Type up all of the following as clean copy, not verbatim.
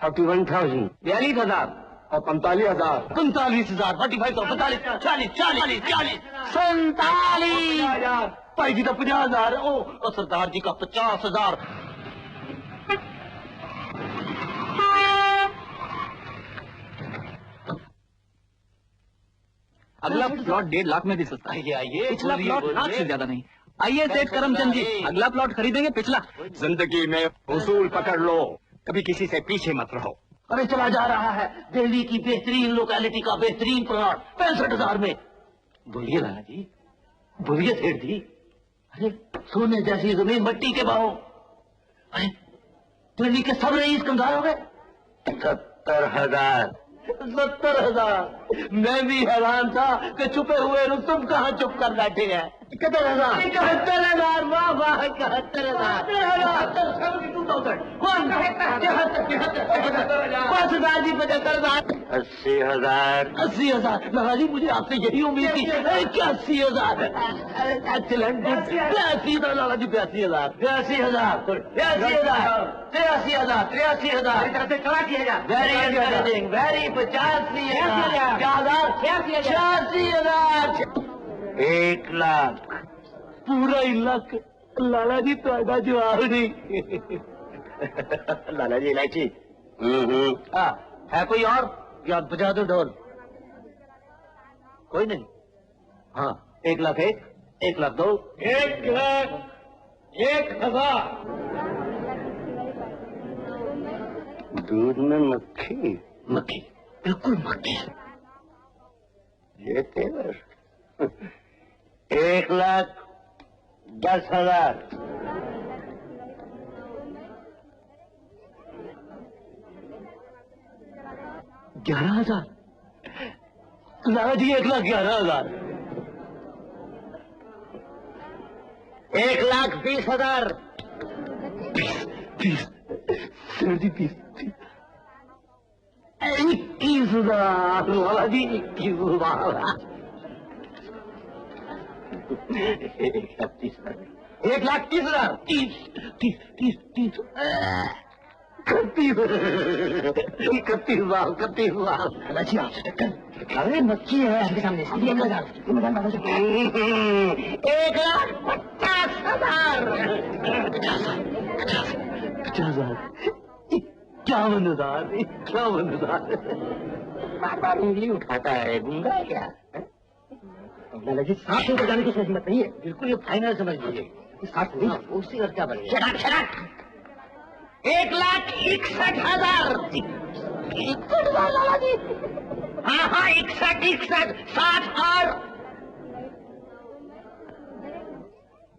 41,000, 42,000 और 45,000, 45,000, 45, 45, 40, 40, 40, 47,000, भाई जी का 50,000, और सरदार जी का 50,000। अगला प्लॉट 1.5 लाख में दे सकता है। आइए, पिछला प्लॉट लाख से ज्यादा नहीं। आइए सेठ करमचंद जी, अगला प्लॉट खरीदेंगे पिछला। जिंदगी में उसूल पकड़ लो, कभी किसी से पीछे मत रहो। अरे चला जा रहा है दिल्ली की बेहतरीन लोकेलिटी का बेहतरीन प्लॉट 65,000 में। बोलिए राणा जी, बोलिए सेठ जी। अरे सोने जैसी जमीन मट्टी के भाव। अरे दिल्ली के सब रईस कंगाल हो गए। 70,000, 70,000। मैं भी हैरान था कि छुपे हुए तुम कहाँ चुप कर बैठे हैं। 71,000, 71,000, वाह वाह, 71,000, 5,000 जी, 75,000, 80,000, 80,000। महाराज मुझे आपसे यही उम्मीद थी। क्या 80,000? एक्सीलेंट, 82,000 लाला जी, 82,000, 82,000, 83,000, 83,000, खड़ा किया जाए। वेरी इंटरेस्टिंग, वेरी 85,000, 86,000, 1 लाख, पूरा 1 लाख। लाला जी तो जवाब नहीं। लाला जी इलायची। है कोई और? या बजा दो ढोल। कोई नहीं। हाँ, 1 लाख 1, 1 लाख 2, 1,01,000। दूध में मक्खी, मक्खी, बिल्कुल मक्खी। ये तेवर। 1,10,000। $11,000। लाला जी 1,11,000। 1,20,000। 30, सर जी 30, 21,000। लाला जी 21,000। 1,30,000। 1,30,000। 30, 30, 30, 30, 31,000। अच्छी आपसे टक्कर। अरे मक्खी है आपके सामने। 1,50,000। 1,50,000। 50,000। 51,000। 51,000। बार उंगली उठाता है, गूंगा है क्या? लाला जी 60 ऊपर जाने की हिम्मत नहीं है। बिल्कुल ये फाइनल समझ लीजिए। 60 नहीं, उसी का क्या बढ़ेगा? 1,61,000। 61,000 लाला जी। हाँ हाँ, 61, 60 और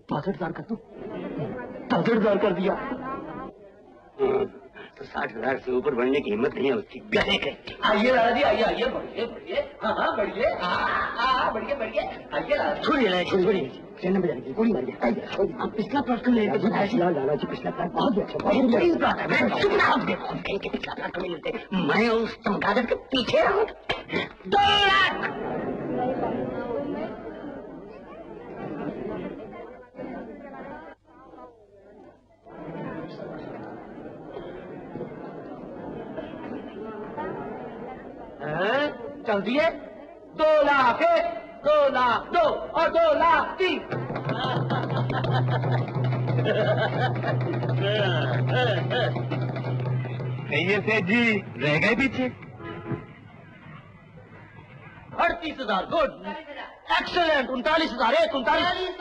65,000 कर दो। 65,000 कर दिया। तो 60,000 से ऊपर बढ़ने की हिम्मत नहीं है उसकी। गधे के। आइए लाला जी, आइए आइए, बढ़िए बढ़िए। हाँ हाँ, बढ़िए। हाँ बढ़िए बढ़िए। आइए लाला जी। छोड़िए लाला, छोड़िए। ट्रेन में जाएगी, गोली मारिए। आप पिछला प्लॉट क्यों लेते हैं? लाला जी पिछला प्लॉट बहुत अच्छा, बहुत बड़ी बात है। मैं चुप ना, देखो कहीं के पिछला प्लॉट नहीं मिलते। मैं उस चमगादड़ के पीछे रहूं। 2 लाख। चल दिए। 2 लाख 1, 2 लाख 2 और 2 लाख 3। कहिए सेठ जी, रह गए पीछे। 38,000, गुड, एक्सलेंट। 39,000 1,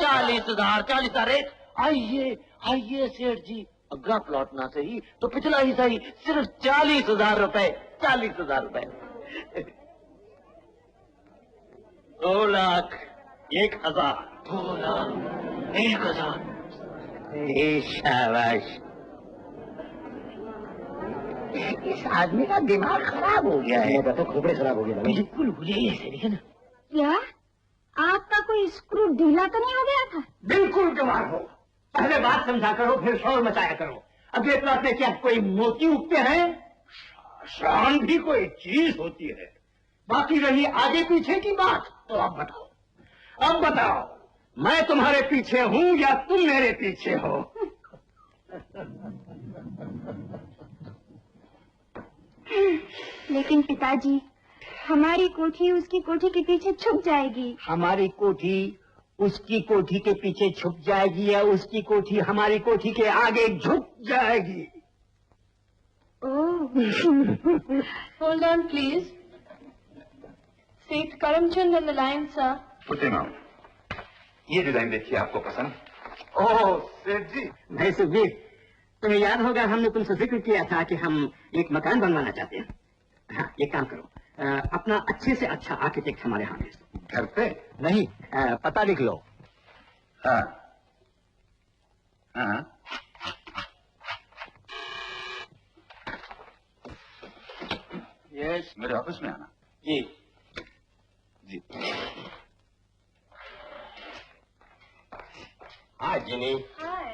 40,000, 40,000 1। आइए आइए सेठ जी, अगला प्लॉट ना सही तो पिछला ही सही, सिर्फ 40,000 रुपए। 40,000 रुपए। 2,01,000। 2,01,000। शाबाश। इस आदमी का दिमाग खराब हो गया है। तो खोपड़े खराब हो गया। बिल्कुल भूलिए ऐसे, देखिए ना। क्या आपका कोई स्क्रू ढीला तो नहीं हो गया था? बिल्कुल जवाब हो। पहले बात समझा करो, फिर शोर मचाया करो। अगले प्लॉट में क्या कोई मोती उगते हैं? शान भी कोई चीज होती है। बाकी रही आगे पीछे की बात, तो अब बताओ, अब बताओ, मैं तुम्हारे पीछे हूं या तुम मेरे पीछे हो? लेकिन पिताजी, हमारी कोठी उसकी कोठी के पीछे छुप जाएगी। हमारी कोठी उसकी कोठी के पीछे छुप जाएगी या उसकी कोठी हमारी कोठी के आगे झुक जाएगी? Hold on, please. Seat Karamchand on the line, sir. पुते माम, ये डिजाइन देखिए, आपको पसंद? ओह सेठ जी। भाई सुखबीर, तुम्हें याद होगा हमने तुमसे जिक्र किया था कि हम एक मकान बनवाना चाहते हैं। हाँ, एक काम करो, अपना अच्छे से अच्छा आर्किटेक्ट हमारे यहाँ भेज दो। घर पे? नहीं, पता लिख लो। हाँ हाँ। यस, मेरे ऑफिस में आना। जी जी। हाँ जिनी। Hi.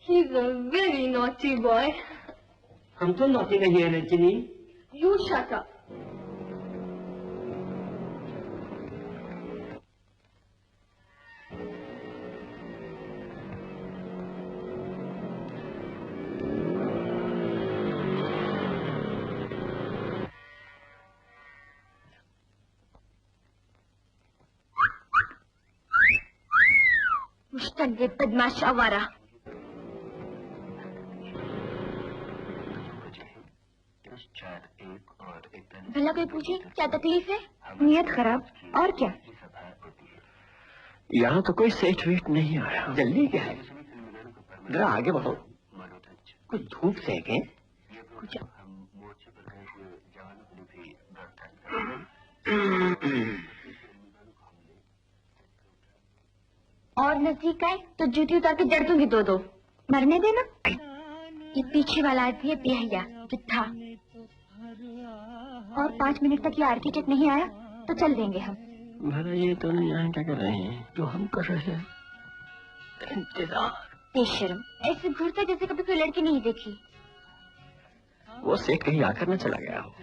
He's a very naughty boy. हम तो नौती नहीं है ना जिनी। You shut up. मुश्तंगे बदमाश आवारा। भला कोई पूछे क्या तकलीफ है? नियत खराब, और क्या? यहाँ तो कोई सेठ वेठ नहीं आया। जल्दी क्या है? जरा आगे बढ़ो, कुछ धूप सेके। कुछ और नजदीक आए तो जूती उतार के जड़ दूंगी दो। मरने देना। ये पीछे वाला आदमी है बेहया, जिद्दा। और 5 मिनट तक ये आर्किटेक्ट नहीं आया तो चल देंगे हम। भला ये तो नहीं यहाँ क्या कर रहे हैं जो हम कर रहे हैं? इंतजार। बेशर्म, ऐसे घूरता जैसे कभी कोई लड़की नहीं देखी। वो सेठ कहीं आकर न चला गया हो।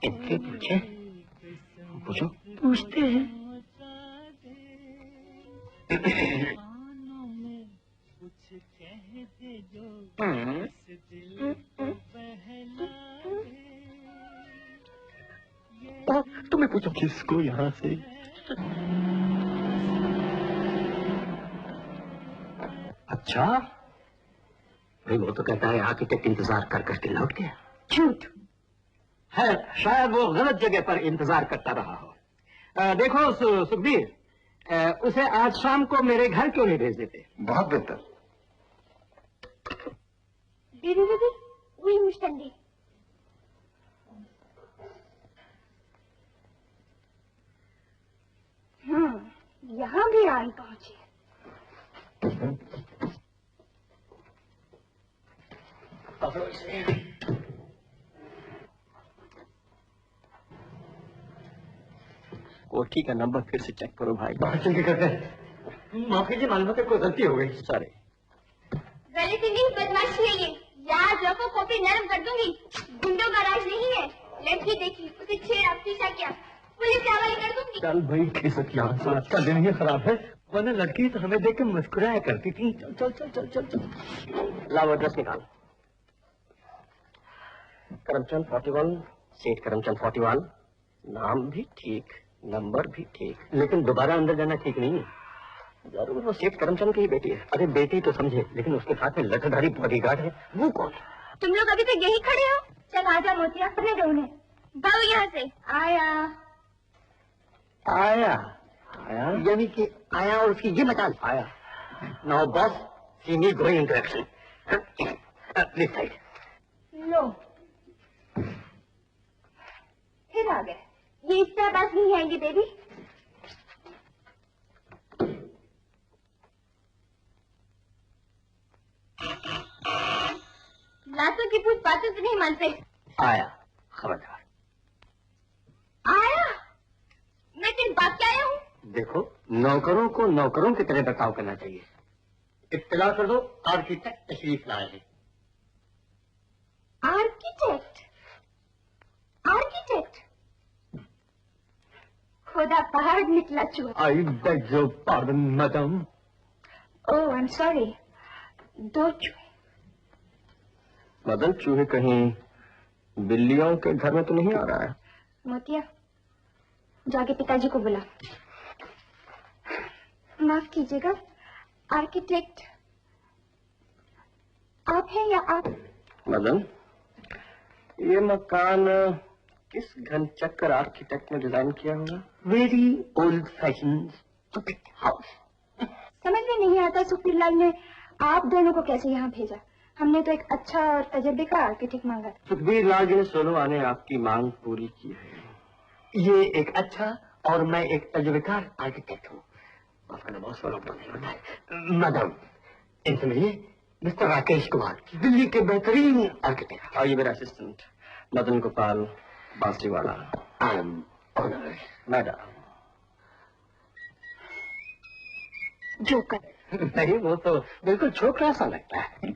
इनसे पूछे, पूछो, पूछते हैं। तुम्हें पूछो किसको यहाँ से? अच्छा, भाई वो तो कहता है आर्किटेक्ट इंतजार कर करके लौट गया। झूठ है, शायद वो गलत जगह पर इंतजार करता रहा हो। देखो सुखबीर, उसे आज शाम को मेरे घर क्यों नहीं भेज देते? बहुत बेहतर। दीदी वही मुश्तंगी। यहाँ भी आन पहुंची। कोठी का नंबर फिर से चेक करो भाई। बहुत जल्दी करते हैं। माफ कीजिए, मालूम है कोई गलती हो गई। सॉरी। गलती नहीं, बदमाशी है ये। याद रखो, कॉपी नरम कर दूंगी। गुंडों का राज नहीं है। लड़की देखी, उसे छेड़ा, पीछा किया, पुलिस के हवाले कर दूंगी। चल भाई खिसक यहाँ से, आज का दिन ही खराब है। वरना लड़की तो हमें देख के मुस्कुराया करती थी। चल चल चल चल चल चल। लाओ एड्रेस निकाल। करमचंद 41, सेठ करमचंद 41। नाम भी ठीक, नंबर भी ठीक, लेकिन दोबारा अंदर जाना ठीक नहीं है। जरूर वो सेठ करमचंद की ही बेटी है। अरे बेटी तो समझे, लेकिन उसके साथ में लठधारी बॉडीगार्ड है। वो कौन? तुम लोग अभी तक यही खड़े हो? चल आजा मोतिया, अपने दो उन्हें। भाग यहाँ से। आया आया आया यानी कि आया और उसकी ये मचाल आया। Now boss, see me going in direction please side. लो, फिर आ गए। ये इससे आवाज नहीं आएंगी बेबी। लातों की पूछ बातों से नहीं मानते। आया, खबरदार। आया? मैं तेरी बात क्या आया हूँ? देखो, नौकरों को नौकरों की तरह बर्ताव करना चाहिए। इत्तला कर दो, आर्किटेक्ट तशरीफ लाए हैं। आर्किटेक्ट? आर्किटेक्ट? खुदा पहाड़ निकला चूहा। I beg your pardon madam. Oh I am sorry. 2 चूहे। मदन, चूहे कहीं बिल्लियों के घर में तो नहीं आ रहा है? मोतिया, जाके पिताजी को बुला। माफ कीजिएगा, आर्किटेक्ट आप हैं या आप? मदन, ये मकान किस घन चक्कर आर्किटेक्ट ने डिजाइन किया होगा? Very old fashion house. समझ में नहीं आता सुखबीर लाल ने आप दोनों को कैसे यहाँ भेजा। हमने तो एक अच्छा और तजर्बेकार आर्किटेक्ट मांगा था। सुखबीर लाल जी ने सोलो आने आपकी मांग पूरी की है। ये एक अच्छा और मैं एक तजर्बेकार आर्किटेक्ट हूँ। आपका नाम सोलो नहीं होता है। मैडम, इनसे मिलिए मिस्टर राकेश कुमार, दिल्ली के बेहतरीन आर्किटेक्ट। और ये मेरा assistant Madan Gopal Bansiwala. I am honoured madam. Joker. नहीं, वो तो बिल्कुल छोकरा सा लगता है।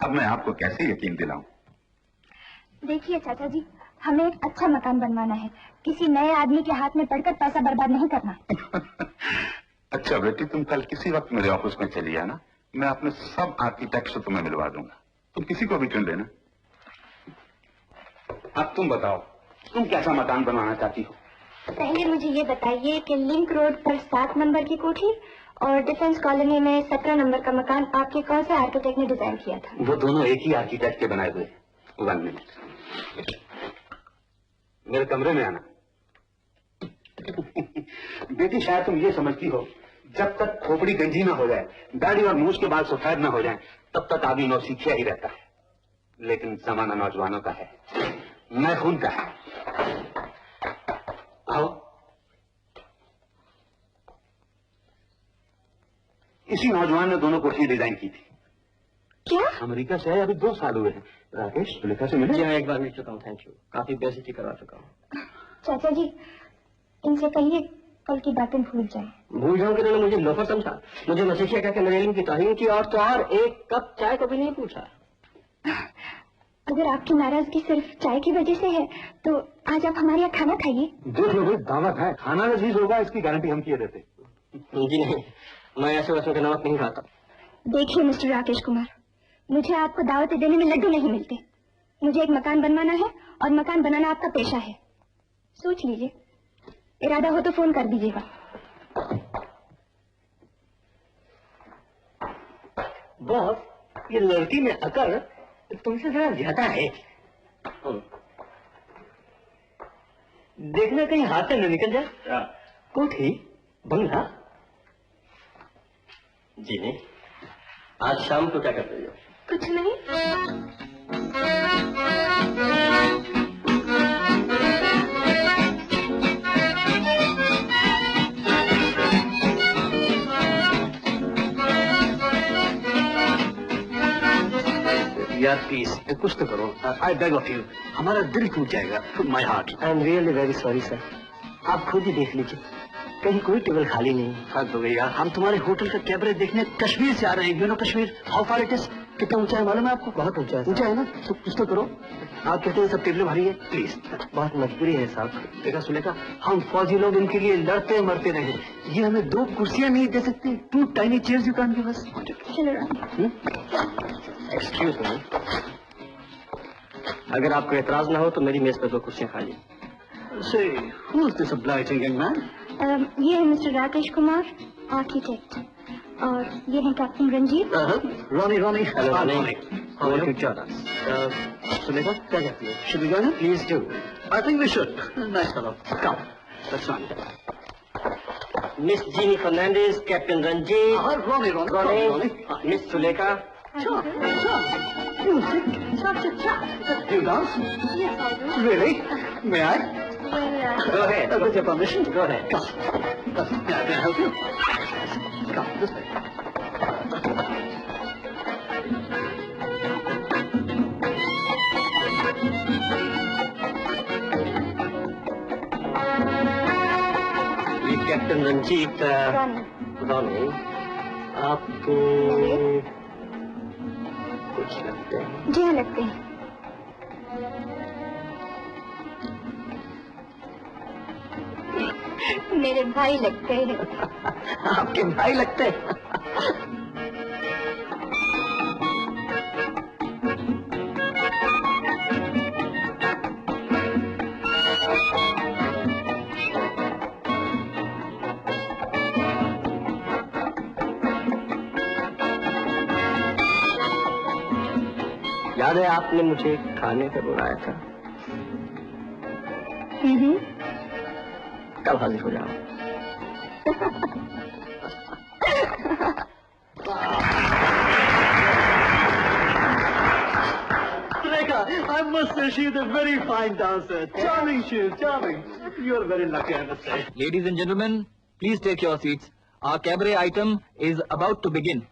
अब मैं आपको कैसे यकीन दिलाऊं? देखिए चाचा जी, हमें एक अच्छा मकान बनवाना है। किसी नए आदमी के हाथ में पड़कर पैसा बर्बाद नहीं करना। अच्छा बेटी, तुम कल किसी वक्त मेरे ऑफिस में चली आना, मैं अपने सब आर्किटेक्ट से तुम्हें मिलवा दूंगा। तुम किसी को भी चुन लेना। अब तुम बताओ, तुम कैसा मकान बनवाना चाहती हो? पहले मुझे ये बताइए कि लिंक रोड पर 7 नंबर की कोठी और डिफेंस कॉलोनी में 17 नंबर का मकान आपके कौन से आर्किटेक्ट ने डिजाइन किया था? वो दोनों एक ही आर्किटेक्ट के बनाए हुए। 1 मिनट, मेरे कमरे में आना। बेटी, शायद तुम ये समझती हो जब तक खोपड़ी गंजी ना हो जाए, दाढ़ी और मूछ के बाल सफेद ना हो जाए, तब तक आदमी नौसिखिया ही रहता है। लेकिन जमाना नौजवानों का है, मैं खून का है। आओ। इसी नौजवान ने दोनों कोठी डिजाइन की थी। क्या? अमेरिका से है, अभी 2 साल हुए हैं। राकेश, सुलेखा से मिले? जी हाँ, एक बार मिल चुका हूँ, थैंक यू। काफी बेइज्जती करवा चुका हूँ। चाचा जी, इनसे कहिए कल की बातें भूल जाए। भूल जाऊं कि उन्होंने मुझे लोफर समझा, मुझे मसीहिया कहकर मेरे इल्म की तौहीन की, और तो और एक कप चाय को भी नहीं पूछा। अगर आपकी नाराजगी सिर्फ चाय की वजह से है तो आज आप हमारे यहाँ खाना खाइए। देख लो भाई, दावत है, खाना लजीज होगा, इसकी गारंटी हम किए देते। जी नहीं, मैं ऐसे वैसे के नमक नहीं खाता। देखिए मिस्टर राकेश कुमार, मुझे आपको दावतें देने में लड्डू नहीं मिलते। मुझे एक मकान बनवाना है और मकान बनाना आपका पेशा है। सोच लीजिए, इरादा हो तो फोन कर दीजिएगा। बॉस, ये लड़की में अकल तुमसे जरा ज्यादा है। देखना कहीं हाथ से न निकल जाए। कोठी, बंगला? जी नहीं। आज शाम को क्या कर रही हो? कुछ नहीं। यार प्लीज कुछ तो करो। आई बेग ऑफ यू, हमारा दिल टूट जाएगा। My heart. I am really very sorry sir. आप खुद ही देख लीजिए, कहीं कोई टेबल खाली नहीं। हद हो गई यार, हम तुम्हारे होटल का कैबरेट देखने कश्मीर से आ रहे हैं। You know Kashmir, how far it is? कितना ऊंचा है मालूम है आपको? बहुत ऊंचा है। ऊंचा है ना? तो कुछ तो करो। आप कहते हैं सब टेबलें भारी है, प्लीज। बहुत मजबूरी है साहब। देखा सुलेखा, हम फौजी लोग इनके लिए लड़ते मरते रहे, ये हमें 2 कुर्सियां नहीं दे सकते। 2 tiny chairs you can give us. Excuse me, अगर आपको एतराज ना हो तो मेरी मेज पर 2 कुर्सियां खाली। Say, who is this obliging young man? ये है मिस्टर राकेश कुमार, आर्किटेक्ट, और ये है captain Ranjit. Ronnie, hello Ronnie. How are you? Sulekha, क्या कहती है? Should we go in? Please do. I think we should. Nice fellow. Come, let's run. Miss Jeannie Fernandez, Captain Ranjit. Ronnie. Miss Sulekha. Sure. Music. You dance? Yes, I do. Really? May I? Well, Go ahead. With your permission, go ahead. Come. Can I help you? Come, this way. ये captain Ranjit, Ronnie, आपको कुछ लगते हैं? जी हाँ, लगते हैं। मेरे भाई लगते हैं। आपके भाई लगते हैं? याद है आपने मुझे खाने पे बुलाया था। कल हाजिर हो जाओ। I must say she is a very fine dancer. Charming she is, charming. You are very lucky, I must say. Ladies and gentlemen, please take your seats. Our cabaret item is about to begin.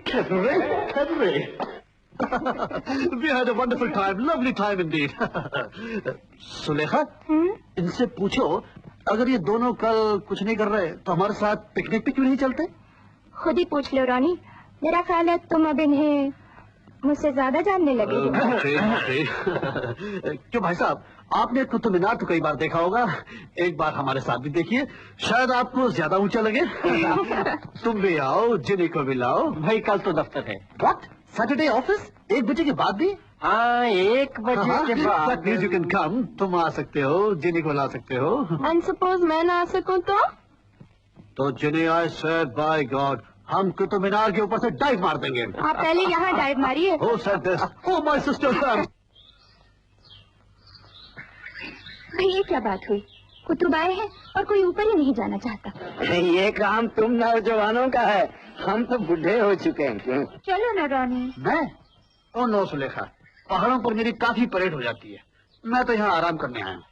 Cabaret? Cabaret? We had a wonderful time, lovely time indeed. Sulekha, इनसे पूछो अगर ये दोनों कल कुछ नहीं कर रहे तो हमारे साथ पिकनिक पे क्यों नहीं चलते? खुद ही पूछ लो रॉनी। मेरा ख्याल है तुम अब इन्हें मुझसे ज्यादा जानने लगे हो। क्यों भाई साहब, आपने कुतुब मीनार तो कई बार देखा होगा, एक बार हमारे साथ भी देखिए, शायद आपको ज्यादा ऊंचा लगे। तुम भी आओ, जिनी को भी लाओ। भाई कल तो दफ्तर है। What? सैटरडे ऑफिस 1 बजे के बाद भी? हाँ, 1 बजे के बाद। प्लीज यू कैन कम, तुम आ सकते हो, जिनी को ला सकते हो। एंड सपोज मैं ना आ सकूं तो जिनी आई स्वेयर बाय गॉड, हम कुतुब मीनार के ऊपर से डाइव मार देंगे। आप पहले यहाँ डाइव मारिए। Oh, said this. Oh, my sister. भाई ये क्या बात हुई? कुतुब आए हैं और कोई ऊपर ही नहीं जाना चाहता। ये काम तुम नौजवानों का है, हम तो बूढ़े हो चुके हैं। क्यों? चलो ना रॉनी। मैं? ओ नो सुलेखा, पहाड़ों पर मेरी काफी परेड हो जाती है, मैं तो यहाँ आराम करने आया हूँ।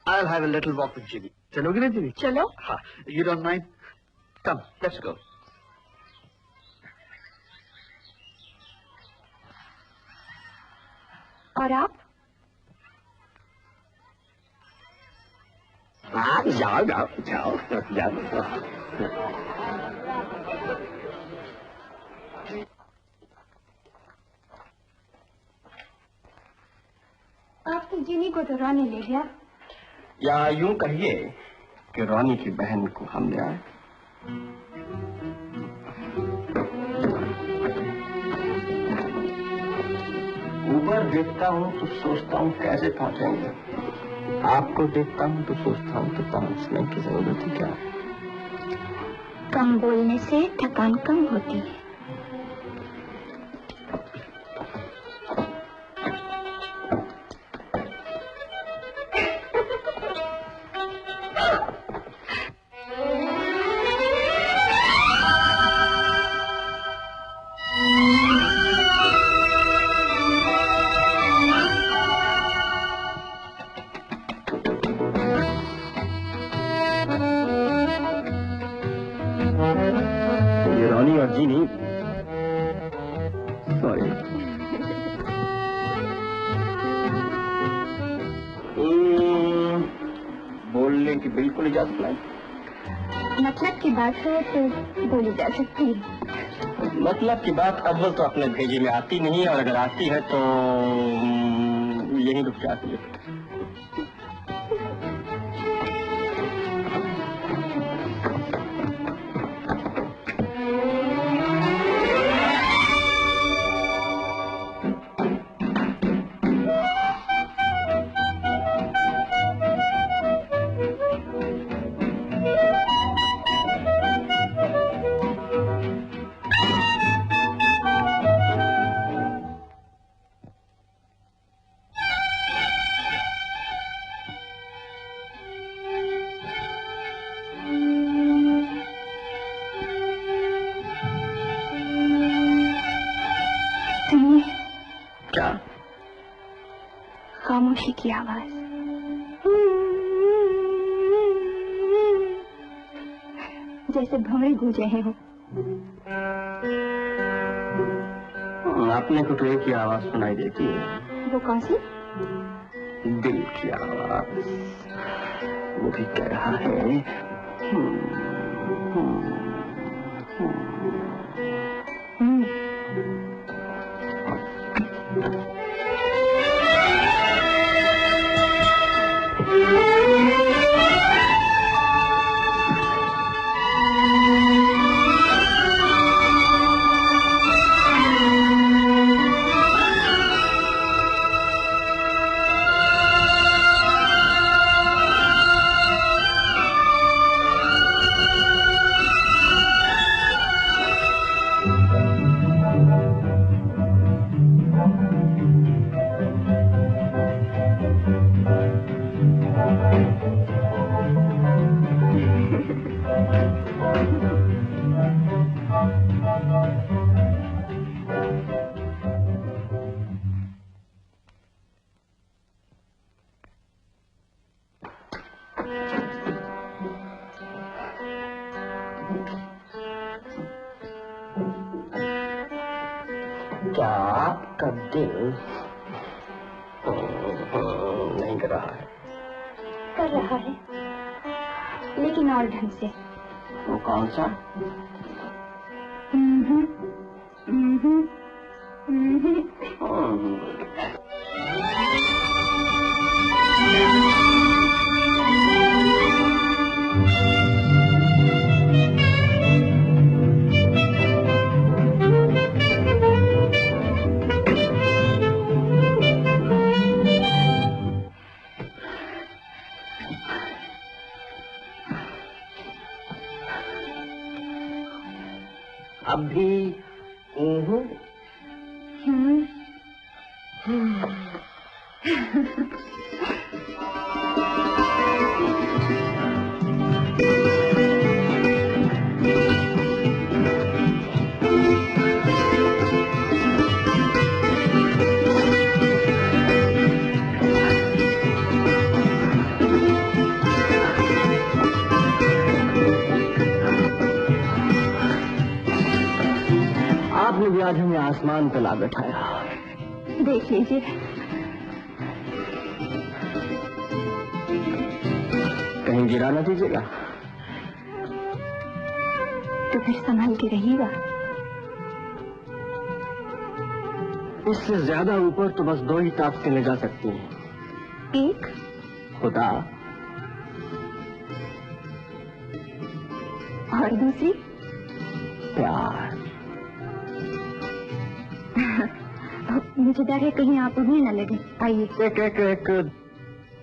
I'll have a little walk with Jimmy. चलोगी ना जिमी? चलो। हाँ, you don't mind? Come, let's go. और आप? हाँ, जाओ जाओ जाओ जाओ। आपकी जिनी को तो रॉनी ले गया। या यूं कहिए कि रॉनी की बहन को हम ले आए। ऊपर देखता हूँ तो सोचता हूँ कैसे पहुँचेंगे, आपको देखता हूँ तो सोचता हूँ कि पहुँचने की जरूरत ही क्या है। कम बोलने से थकान कम होती है। बोलने की बिल्कुल इजाजत नहीं। मतलब की बात है तो बोली जा सकती है। मतलब की बात अव्वल तो अपने भेजे में आती नहीं, और अगर आती है तो यही रुक जाती है। खामोशी की आवाज, जैसे भंवरे गूंज रहे हो। अपने को तो एक ही आवाज सुनाई देती है। वो कौन सी? दिल की आवाज। वो भी कह रहा है क्या आपका दिल नहीं कर रहा है? कर रहा है, लेकिन और ढंग से। वो कौन सा? अभी आपने भी आज हमें आसमान पे ला बैठाया। देख लीजिए, कहीं गिरा ना दीजिएगा। तो फिर संभाल के रहिएगा। इससे ज्यादा ऊपर तो बस दो ही ताकतें ले जा सकती हैं। एक, खुदा, और दूसरी प्यार। मुझे डर है कहीं आप उन्हें न लगे। आइए, एक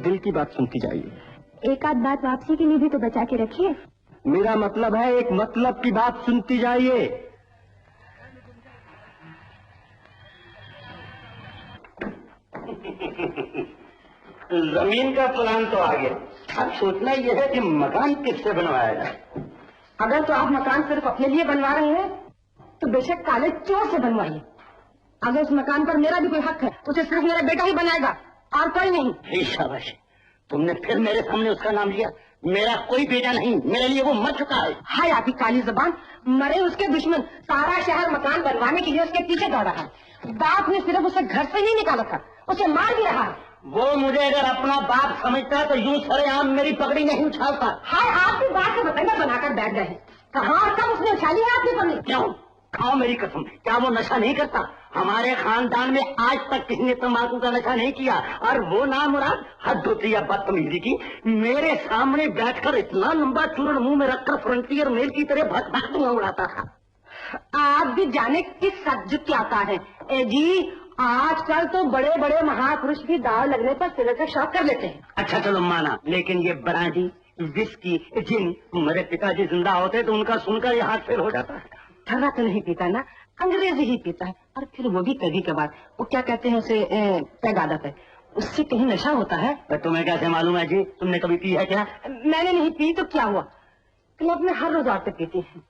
दिल की बात सुनती जाइए। एक आध बात वापसी के लिए भी तो बचा के रखिए। मेरा मतलब है एक मतलब की बात सुनती जाइए। जमीन का प्लान तो आ गया, अब सोचना यह है कि मकान किससे बनवाया जाए। अगर तो आप मकान सिर्फ अपने लिए बनवा रहे हैं तो बेशक काले चोर से बनवाइए। अगर उस मकान पर मेरा भी कोई हक है तो उसे सिर्फ मेरा बेटा ही बनाएगा और कोई नहीं। हे शाबाश, तुमने फिर मेरे सामने उसका नाम लिया। मेरा कोई बेटा नहीं, मेरे लिए वो मर चुका है। हाय आपकी काली जबान, मरे उसके दुश्मन सारा शहर मकान बनवाने के लिए उसके पीछे दौड़ा है। बाप ने सिर्फ उसे घर से ही निकाला था, उसे मार भी रहा है। वो मुझे अगर अपना बाप समझता तो यूं सरेआम मेरी पगड़ी नहीं उछालता। हाय आपकी बात से बतंगा बनाकर बैठ गए हैं। कहाँ कब उसने उछाली है आपकी पगड़ी? क्यों? खाओ मेरी कसम, क्या वो नशा नहीं करता? हमारे खानदान में आज तक किसी ने तंबाकू का नशा नहीं किया। और वो नामुराद हद होती है बदतमीजी की, मेरे सामने बैठकर इतना लंबा चूर्ण मुंह में रखकर फ्रंटियर मेल की तरह भग भग धुआं उड़ाता था। आप भी जाने किस सब्ज क्या आता है। ए जी, आजकल तो बड़े बड़े महापुरुष भी दाव लगने पर सिगरेट का शौक कर लेते हैं। अच्छा चलो माना, लेकिन ये ब्रांडी, विस्की, जिन, मेरे पिताजी जिंदा होते तो उनका सुनकर ये हाथ फेल हो जाता है। ठगा तो नहीं पीता ना, अंग्रेजी ही पीता है, और फिर वो भी कभी कभार। वो क्या कहते हैं उसे, पैग आदत है, उससे कहीं नशा होता है। तो तुम्हें कैसे मालूम है जी? तुमने कभी पी है क्या? मैंने नहीं पी तो क्या हुआ, क्लब में हर रोज औरतें पीती हैं।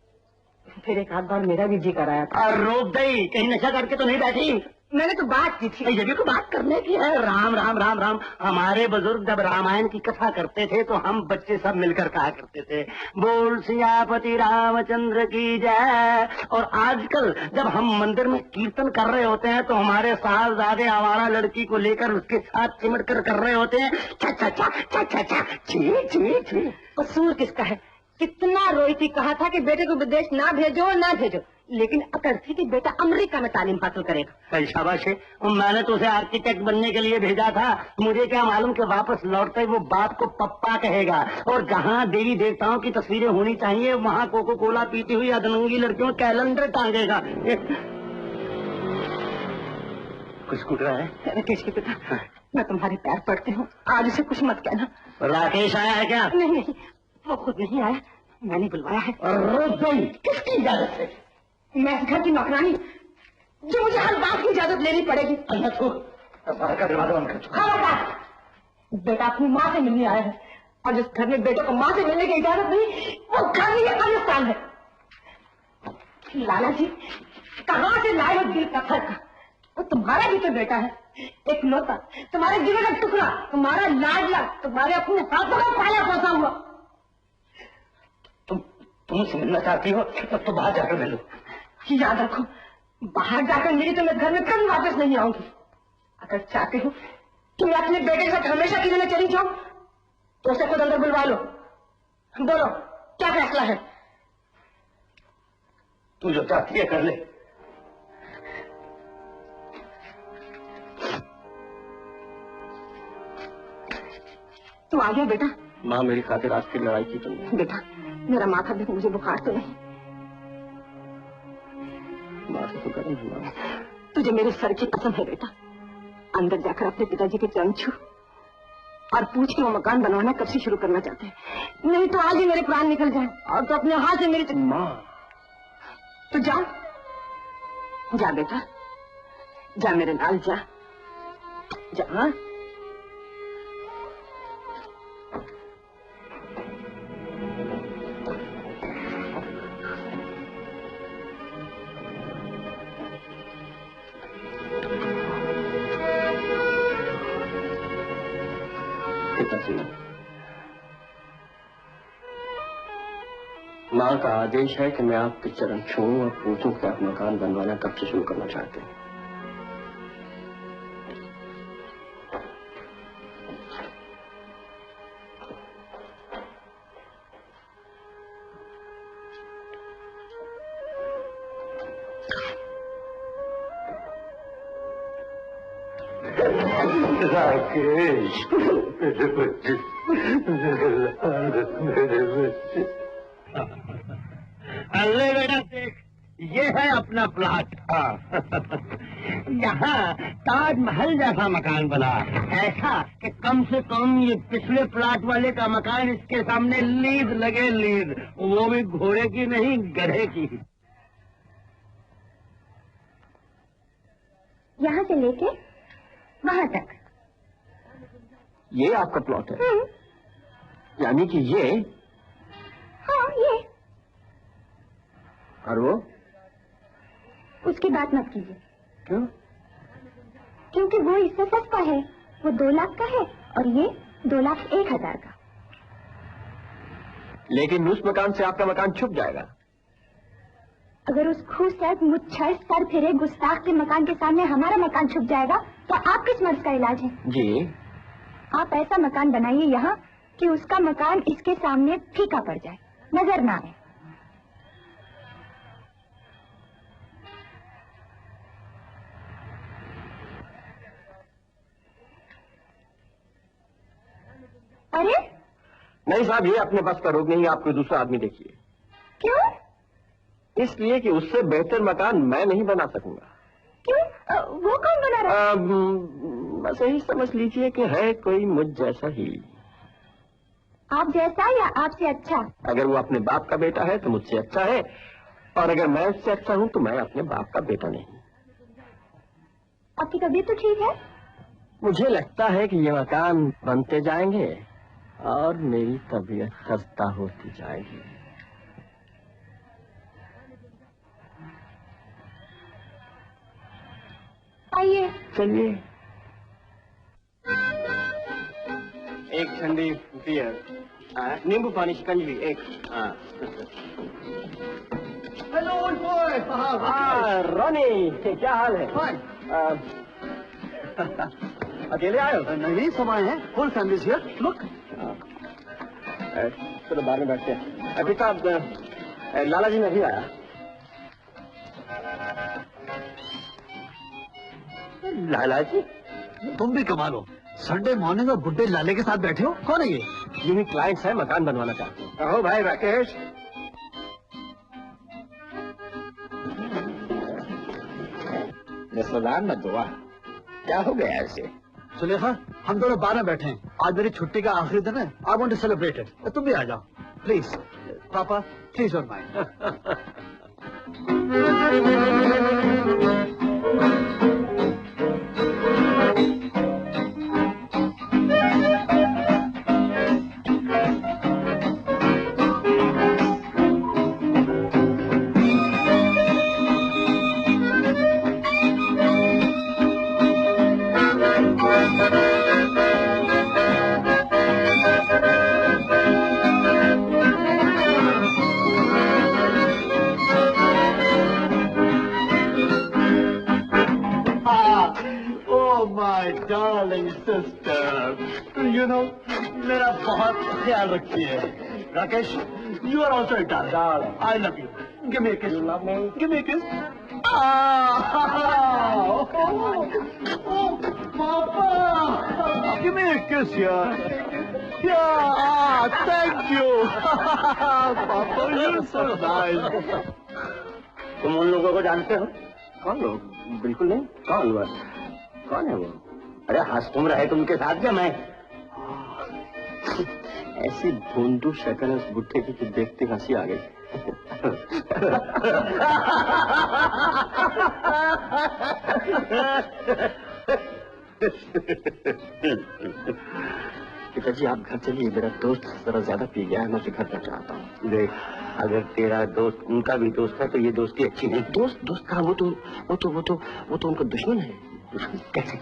फिर एक आध बार मेरा भी जी कराया था। और रोक गई, कहीं नशा करके तो नहीं बैठी? मैंने तो बात की थी। ये भी तो बात करने की है। राम राम राम राम। हमारे बुजुर्ग जब रामायण की कथा करते थे तो हम बच्चे सब मिलकर कहा करते थे, बोल सियापति रामचंद्र की जय। और आजकल जब हम मंदिर में कीर्तन कर रहे होते हैं तो हमारे साहबजादे आवारा लड़की को लेकर उसके साथ चिमट कर रहे होते हैं, चा चा चा चा चा चा, छी छी छी। कसूर किसका है? कितना रोई थी, कहा था कि बेटे को विदेश ना भेजो ना भेजो, लेकिन अकड़ थी कि बेटा अमेरिका में तालीम हासिल करेगा। शाबाश है, मैंने तो उसे आर्किटेक्ट बनने के लिए भेजा था। मुझे क्या मालूम कि वापस लौटते वो बाप को पप्पा कहेगा, और जहाँ देवी देवताओं की तस्वीरें होनी चाहिए वहाँ कोको कोला पीती हुई अधनंगी लड़कियों कैलेंडर टांगेगा। कुछ कुट रहा है? राकेश के पिता, मैं तुम्हारे पैर पड़ती हूँ, आज उसे कुछ मत कहना। राकेश आया है क्या? नहीं नहीं, वो खुद नहीं आया, मैंने बुलवाया है। रोक गई, किसकी इजाजत से? मैं इस घर की नौकरानी, जो मुझे हर बात की इजाजत लेनी पड़ेगी। दरवाजा बंद कर। खबरदार, बेटा अपनी माँ से मिलने आया है, और जिस घर में बेटे को माँ से मिलने की इजाजत नहीं, वो घर ही अफगानिस्तान है। लाला जी, कहाँ से लाए हो दिल पत्थर का? वो तुम्हारा भी तो बेटा है, एक लौता, तुम्हारे दिल का टुकड़ा, तुम्हारा लाडला, तुम्हारे अपने हाथों में पाला पोसा हुआ। तुम समझना चाहती हो तो बाहर जाकर मिलो। याद रखो, बाहर जाकर मेरी तो मैं घर में कभी वापस नहीं आऊंगी। अगर चाहते हो कि मैं अपने बेटे के साथ हमेशा के लिए चली जाऊं, तो उसे खुद अंदर बुलवा लो। बोलो, क्या फैसला है? तू जो चाहती है कर ले। तू आ गया बेटा? माँ, मेरी खातिर आज की लड़ाई की तुमने। बेटा, मेरा माथा देख, मुझे बुखार तो नहीं। माथा तो गर्म है माँ। तुझे मेरे सर की कसम है बेटा, अंदर जाकर अपने पिताजी के चरण छू और पूछ के वो मकान बनवाना कब से शुरू करना चाहते हैं। नहीं तो आज ही मेरे प्राण निकल जाए और तो अपने हाथ से मेरी माँ। तो जा, जा बेटा, जा मेरे लाल, जा जा। माँ का आदेश है कि मैं आपके चरण छूऊं और पूछूं कि आप मकान बनवाना कब से शुरू करना चाहते हैं। राकेश, मेरे बच्चे, मेरे बच्चे। अल्ले बेटा देख, ये है अपना प्लाट। यहाँ ताजमहल जैसा मकान बना, ऐसा कि कम से कम ये पिछले प्लाट वाले का मकान इसके सामने लीद लगे, लीद, वो भी घोड़े की नहीं, गधे की। यहाँ से लेके वहाँ तक। ये आपका प्लॉट है? यानी कि ये? हाँ, ये। और वो? उसकी बात मत कीजिए। क्यों? क्योंकि वो इससे सस्ता है, वो 2 लाख का है और ये 2,01,000 का। लेकिन उस मकान से आपका मकान छुप जाएगा। अगर उस खूबसूरत मुच्छर सर फिरे गुस्ताख के मकान के सामने हमारा मकान छुप जाएगा तो आप किस मर्ज का इलाज है? जी, आप ऐसा मकान बनाइए यहाँ कि उसका मकान इसके सामने फीका पड़ जाए, नजर ना आए। अरे नहीं साहब, ये अपने बस का रोग नहीं, आप कोई दूसरा आदमी देखिए। क्यों? इसलिए कि उससे बेहतर मकान मैं नहीं बना सकूंगा। क्यों? वो कौन बना रहा है? बस यही समझ लीजिए कि है कोई मुझ जैसा ही। आप जैसा या आपसे अच्छा? अगर वो अपने बाप का बेटा है तो मुझसे अच्छा है, और अगर मैं उससे अच्छा हूँ तो मैं अपने बाप का बेटा नहीं। आपकी तबीयत तो ठीक है? मुझे लगता है कि ये मकान बनते जाएंगे और मेरी तबीयत खस्ता होती जाएगी। आइए। चलिए। एक ठंडी बियर, नींबू पानी शिकंजी एक। Hello old boy. रॉनी, क्या हाल है? अकेले आए हो? नहीं, सब आए हैं, फुल फैमिली हियर। लुक, चलो बाहर में बैठते हैं। अभी साहब, लाला जी नहीं आया। लाला जी? तुम भी कमाल हो, संडे मॉर्निंग और बुड्ढे लाले के साथ बैठे हो। कौन है ये? यही क्लाइंट्स है, मकान बनवाना चाहते हैं। कहो भाई राकेश। रिश्तेदार न दुआ, क्या हो गया ऐसे? सुलेखा, हम दोनों बाहर में बैठे हैं, आज मेरी छुट्टी का आखिरी दिन है। I want to celebrate it. तुम भी आ जाओ प्लीज। पापा please don't mind. Sister, you know मेरा बहुत ख्याल रखती है। Rakesh, you are also darling, I love you, give me a kiss, give me a किस। पापा, गिव मी अ किस यार। थैंक यू पापा, यू सो नाइस। तुम उन लोगों को जानते हो? कौन लोग? बिल्कुल नहीं। कौन वो? कौन है वो? अरे हंस तुम रहे तुम के साथ क्या मैं? ऐसी भोंदू शक्ल उस बुट्टे की देखते हंसी आ गई। पिताजी आप घर चलिए, मेरा दोस्त जरा ज्यादा पी गया है, मैं उसे घर पर चाहता हूँ। देख, अगर तेरा दोस्त उनका भी दोस्त है तो ये दोस्ती अच्छी नहीं। दोस्त कहाँ? वो तो उनका दुश्मन है। दुश्मन कैसे?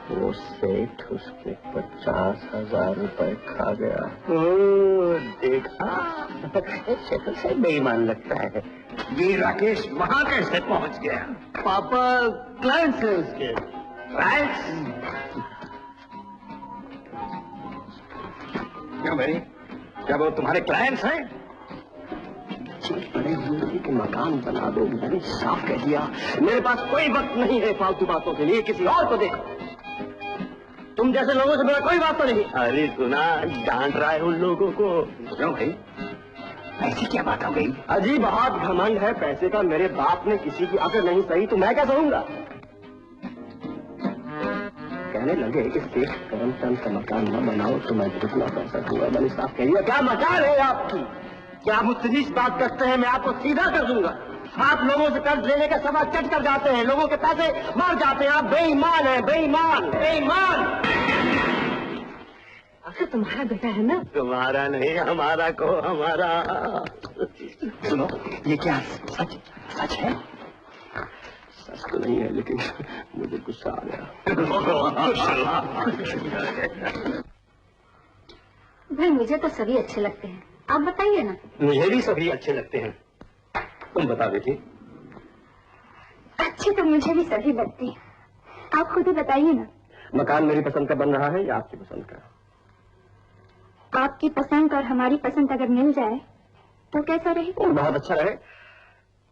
वो सेठ उसके 50,000 रुपए खा गया। देखा, शक्ल से बेईमान लगता है। ये राकेश वहां कैसे पहुंच गया? पापा क्लाइंट्स है उसके। क्लाइंट्स? क्यों मेरी? क्या वो तुम्हारे क्लाइंट्स हैं? बड़े जिंदगी के मकान बना दो, मैंने साफ कह दिया। मेरे पास कोई वक्त नहीं है फालतू बातों के लिए, किसी और को देखो। तुम जैसे लोगों से मेरा कोई बात तो नहीं। अरे सुना, डांट रहा है उन लोगों को। क्यों भाई, ऐसी क्या बात हो गई? अजीब बहुत घमंड है पैसे का। मेरे बाप ने किसी की अगर नहीं सही तो मैं क्या कहूंगा? कहने लगे कि सेठ करमचंद का मकान न बनाओ तो मैं कितना पैसा दूंगा। मैंने साफ कह दिया। क्या मकान है आपकी? क्या मुझसे नीच बात करते हैं? मैं आपको सीधा कर दूंगा। आप लोगों से कर्ज लेने का सवाल चट कर जाते हैं, लोगों के पैसे मार जाते हैं। आप बेईमान हैं, बेईमान बेईमान। आखिर तुम्हारा बेटा है ना? तुम्हारा नहीं, हमारा को हमारा। सुनो, ये क्या सच है? सच तो नहीं है, लेकिन मुझे गुस्सा आ गया। भाई मुझे तो सभी अच्छे लगते हैं, आप बताइए ना। मुझे भी सभी अच्छे लगते हैं, तुम बता बेटी। अच्छे तो मुझे भी सभी लगते हैं, आप खुद ही बताइए ना। मकान मेरी पसंद का बन रहा है या आपकी पसंद का? आपकी पसंद और हमारी पसंद अगर मिल जाए तो कैसा रहे? बहुत अच्छा रहे।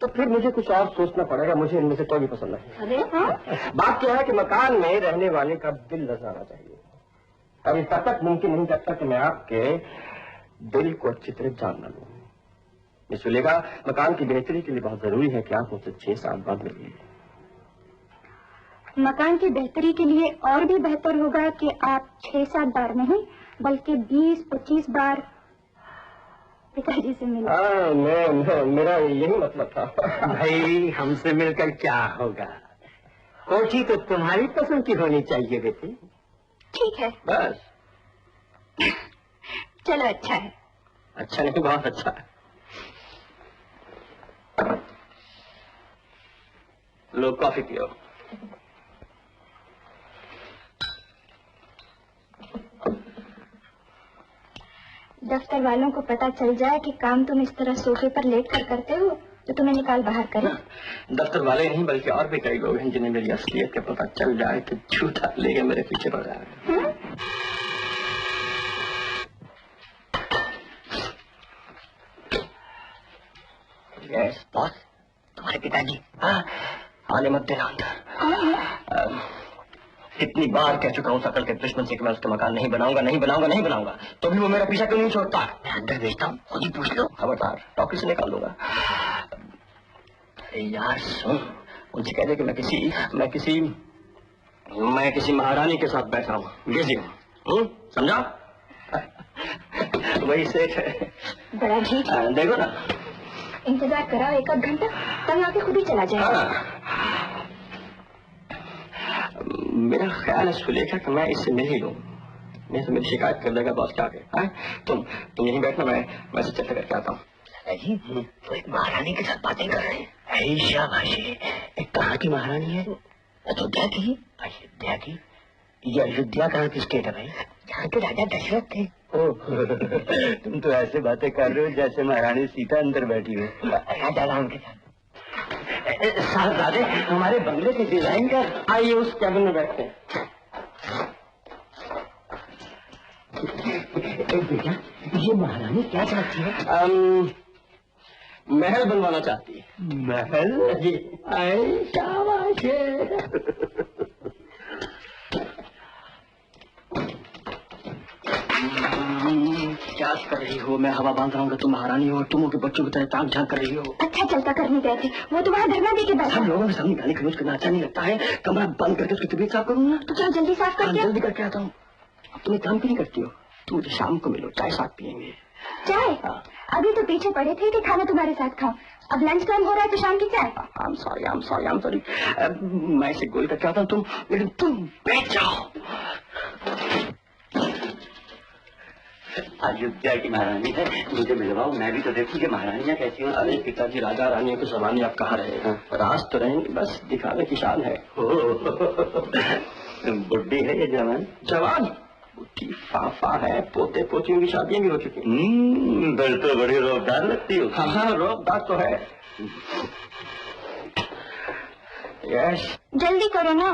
तो फिर मुझे कुछ और सोचना पड़ेगा। मुझे इनमें से कोई भी पसंद नहीं। अरे हाँ? बात क्या है कि मकान में रहने वाले का दिल नजर आना चाहिए। अभी तब तक मुमकिन नहीं, जब तक कि मैं आपके दिल को अच्छी तरह जान न लूं। इसलिए मकान की बेहतरी के लिए बहुत जरूरी है कि आप मुझसे 6 साल बाद मिलिए। मकान की बेहतरी के लिए और भी बेहतर होगा कि आप 6-7 बार नहीं बल्कि 20-25 बार पिताजी से मिले। मेरा यही मतलब था। भाई हमसे मिलकर क्या होगा? कोठी तो तुम्हारी पसंद की होनी चाहिए बेटी। ठीक है बस। चलो अच्छा है। अच्छा नहीं, बहुत अच्छा है। लो कॉफी पियो। दफ्तर वालों को पता चल जाए कि काम तुम इस तरह सोफे पर लेट कर करते हो तो तुम्हें निकाल बाहर करें। दफ्तर वाले नहीं बल्कि और भी कई लोग हैं जिन्हें मेरी असलियत का पता चल जाए तो झूठा लेके मेरे पीछे पड़ जाए। यस बॉस, तुम्हारे पिताजी। आने मत देना अंदर। कितनी बार कह चुका हूँ सकल के दुश्मन से कि मैं उसका मकान नहीं बनाऊंगा, तो भी वो मेरा पीछा क्यों नहीं छोड़ता? मैं अंदर भेजता हूँ, खुद ही पूछ लो। खबरदार, टॉकी से निकाल दूंगा। यार सुन, उनसे कह दे कि मैं किसी महारानी के साथ बैठा हूँ, बिजी हूँ, समझा? वही सेठ है। बड़ा ठीक है। देखो ना, इंतजार करा 1 घंटा, तब आके खुद ही चला जाएगा। मेरा ख्याल है सुलेखा कि मैं इससे मिल ही लूं, नहीं तो मेरी शिकायत कर देगा बॉस क्या के। तुम यहीं बैठना, मैं इसे चर्चा करके आता हूँ। तो एक महारानी के साथ बातें कर रहे हैं। शाबाश। एक कहाँ की महारानी है? अयोध्या की। अयोध्या की? ये अयोध्या कहाँ की स्टेट है भाई? जहाँ के राजा दशरथ थे। तुम तो ऐसे बातें कर रहे हो जैसे महारानी सीता अंदर बैठी हो। राजा राम के साथ। साहबजादे हमारे बंगले के डिजाइनर। आइए उस कैबिन में बैठते हैं। बेटा ये महारानी क्या चाहती है? महल बनवाना चाहती है। महल? जी। शाबाश। क्या कर रही हो? मैं हवा बांध रहा हूँ, तुम महारानी हो, तुम के बच्चों की तरह ताक झांक कर रही हो। अच्छा चलता करने गए थे, वो तुम्हारा धरना दे के बैठा। हम लोगों के सामने गाली गलौज करना अच्छा नहीं लगता है। कमरा बंद करके उसकी तबीयत साफ करूँ ना? तो चलो जल्दी साफ करके। जल्दी करके आता हूँ। अब तुम एक काम क्यों नहीं करती हो? तुम मुझे शाम को मिलो, चाय साथ पियेंगे। चाय? अभी तो पीछे पड़े थे कि खाना तुम्हारे साथ खाओ। अब लंच टाइम हो रहा है तो शाम की चाय। I'm sorry. मैं इसे गोल करके आता हूँ, लेकिन तुम बैठ जाओ। अयोध्या की महारानी है, मुझे मिलवाओ, मैं भी तो देखूं कि महारानियाँ कैसी हो। अरे पिताजी, राजा रानियों की जमाने आप कहाँ रहे? राज तो रहेंगे, बस दिखाने की शान है। बुढ़ी है ये जवान? जवान बुढ़ी फाफा है, पोते पोतियों की शादियां भी हो चुकी। फिर तो बड़ी रोबदार लगती हो। हाँ, रोबदार तो है। यस जल्दी करो ना।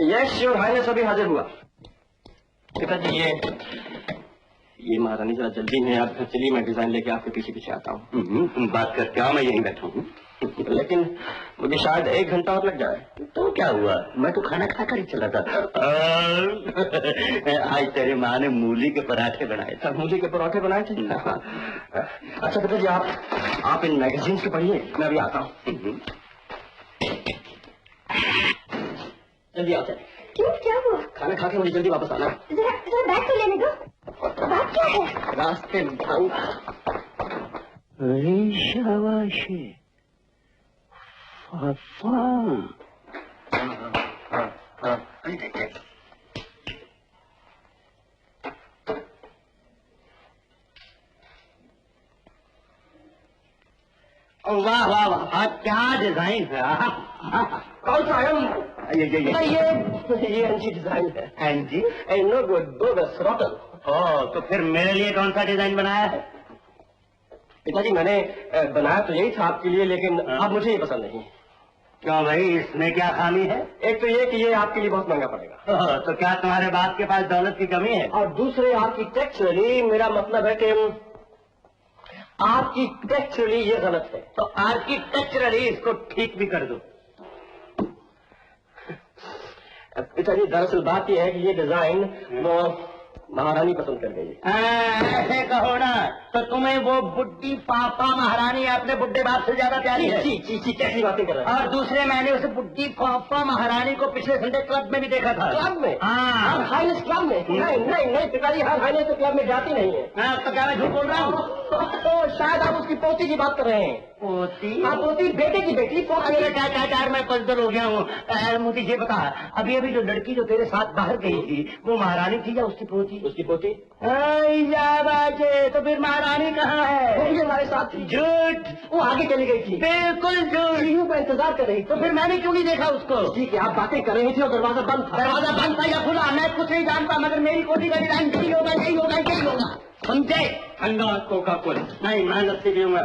यस योर हाइनेस, अभी हाजिर हुआ। पिताजी ये महारानी जरा जल्दी में, आप चलिए, मैं डिजाइन लेके आपके पीछे पीछे आता हूँ। तुम बात करके आओ, मैं यहीं बैठा हूँ। लेकिन मुझे शायद 1 घंटा और लग जाए। तो क्या हुआ, मैं तो खाना खाकर ही चला था। आज तेरी माँ ने मूली के पराठे बनाए थे। मूली के पराठे बनाए थे? अच्छा पिताजी, आप इन मैगजीन्स को पढ़िए, मैं अभी आता हूँ। जल्दी आओ। क्यों, क्या हुआ? खाना खा के मुझे जल्दी वापस आना। जरा बैग तो लेने दो। बात क्या है? रास्ते में खाऊंगा। शाबाश वाह वाह वाह, क्या डिजाइन है। कौन सा है? ये एनजी डिजाइन है। एनजी? No good, rotten. तो फिर मेरे लिए कौन सा डिजाइन बनाया है? पिताजी मैंने बनाया तो यही था आपके लिए, लेकिन अब मुझे ये पसंद नहीं। क्यों भाई, इसमें क्या खामी है? एक तो ये कि ये आपके लिए बहुत महंगा पड़ेगा। तो क्या तुम्हारे बाप के पास दौलत की कमी है? और दूसरे आर्किटेक्चरली, मेरा मतलब है कि आर्किटेक्चरली ये गलत है। तो आर्किटेक्चरली इसको ठीक भी कर दो। पिताजी दरअसल बात यह है कि ये डिजाइन वो महारानी पसंद कर गई। ऐसे कहो ना, तो तुम्हें वो बुड्ढी पापा महारानी अपने बुड्ढे बाप से ज्यादा प्यारी है। जी कैसी बातें कर रहे हैं? और दूसरे मैंने उस बुड्ढी पापा महारानी को पिछले संडे क्लब में भी देखा था। क्लब में? हाँ, हाइनेस क्लब में? नहीं पिताजी, हाँ हाइनेस तो क्लब में जाती नहीं है। तो क्या मैं झूठ बोल रहा हूँ? तो शायद आप उसकी पोती की बात कर रहे हैं। पोती? हाँ पोती, बेटे की बेटी। पोती क्या मैं पलटन हो गया हूँ। मोदी ये बता, अभी जो लड़की जो तेरे साथ बाहर गई थी, वो महारानी थी या उसकी पोती? उसकी पोती। तो फिर महारानी कहाँ है? वो भी हमारे साथ थी। झूठ, वो आगे चली गई थी। बिल्कुल झूठ। मैं इंतजार कर रही। तो फिर मैंने क्यों नहीं देखा उसको? ठीक है, आप बातें कर रही थी और दरवाजा बंद था। दरवाजा बंद था या खुला मैं कुछ नहीं जानता, मगर मेरी पोती का डिजाइन यही होगा। समझे? ठंडा कोका कोला नहीं, मैं लस्सी पीऊंगा।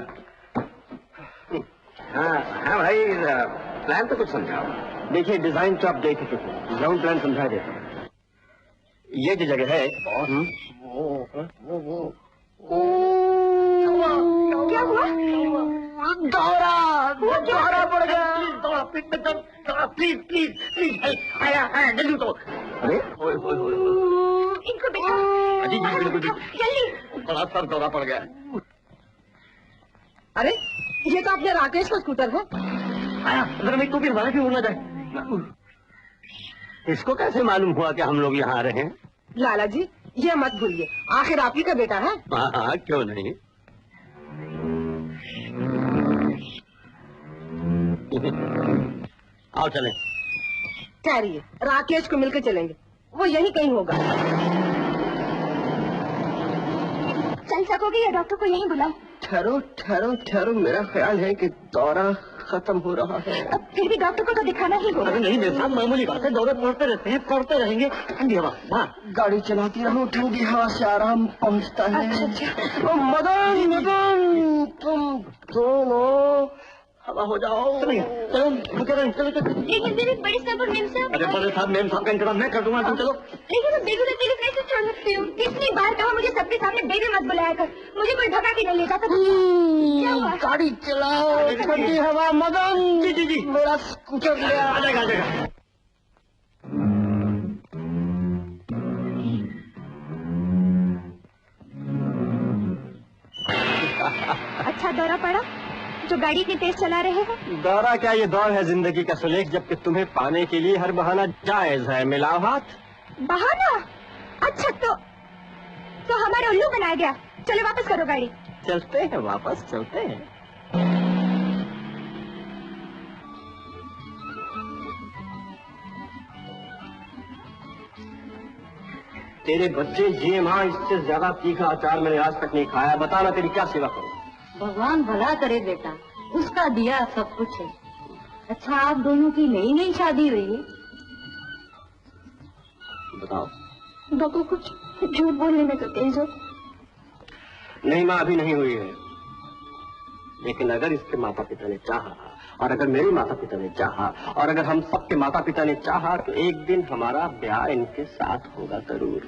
हाँ भाई, प्लान तो कुछ समझाओ। देखिए, डिजाइन तो आप देख चुके हैं, ग्राउंड प्लान समझा देता हूँ। ये जो जगह है क्या हुआ? दौरा पड़ गया। प्लीज आया जल्दी तो। अरे इनको बिठाओ। जल्दी। बड़ा सर दौरा पड़ गया। अरे ये तो अपने राकेश का स्कूटर है। आया, अगर मैं तो भी हमारा क्यों होना जाए? इसको कैसे मालूम हुआ कि हम लोग यहाँ आ रहे हैं? लाला जी ये मत भूलिए, आखिर आप ही का बेटा है। हाँ, क्यों नहीं। आओ चलें। ठहरिए, राकेश को मिलकर चलेंगे, वो यहीं कहीं होगा। चल सकोगे या डॉक्टर को यहीं बुलाओ? ठहरो, मेरा ख्याल है कि दौरा खत्म हो रहा है। अब फिर भी डॉक्टर को तो दिखाना ही होगा। नहीं मेरे साथ मामूली बात है, दौरे पड़ते रहते हैं, पड़ते रहेंगे। ठंडी हवा, गाड़ी चलाती रहो, ठंडी हवा से आराम पहुंचता है। अच्छा। मदन तुम दोनों हवा हो जाओ। चलो चलो चलो। लेकिन मेरे बड़े साहब और मेम साहब। अरे बड़े साहब मेम साहब का इंतजाम मैं कर दूंगा, तुम चलो। लेकिन मैं बेगुन अकेले कैसे छोड़ सकती हूँ? कितनी बार कहा मुझे सबके सामने बेबी मत बुलाया कर, मुझे कोई धक्का के नहीं ले जाता। क्या हुआ? गाड़ी चलाओ, ठंडी हवा मदन। जी जी जी, मेरा स्कूटर ले आ जाएगा, आ जाएगा। अच्छा दौरा पड़ा जो गाड़ी इतनी तेज चला रहे हो? दौरा क्या, ये दौर है जिंदगी का सुलेख, जबकि तुम्हें पाने के लिए हर बहाना जायज है। मिलाओ हाथ। बहाना? अच्छा तो हमारा उल्लू बनाया गया। चलो वापस करो गाड़ी। चलते हैं, वापस चलते हैं। तेरे बच्चे जिए माँ, इससे ज्यादा तीखा अचार मैंने आज तक नहीं खाया। बताना तेरी क्या सेवा करूं? भगवान भला करे बेटा, उसका दिया सब कुछ है। अच्छा आप दोनों की नई नई शादी हुई है? बताओ। बबू कुछ झूठ बोलने में तो तेज हो। नहीं माँ, अभी नहीं हुई है, लेकिन अगर इसके माता पिता ने चाहा, और अगर मेरे माता पिता ने चाहा, और अगर हम सबके माता पिता ने चाहा, तो एक दिन हमारा ब्याह इनके साथ होगा जरूर।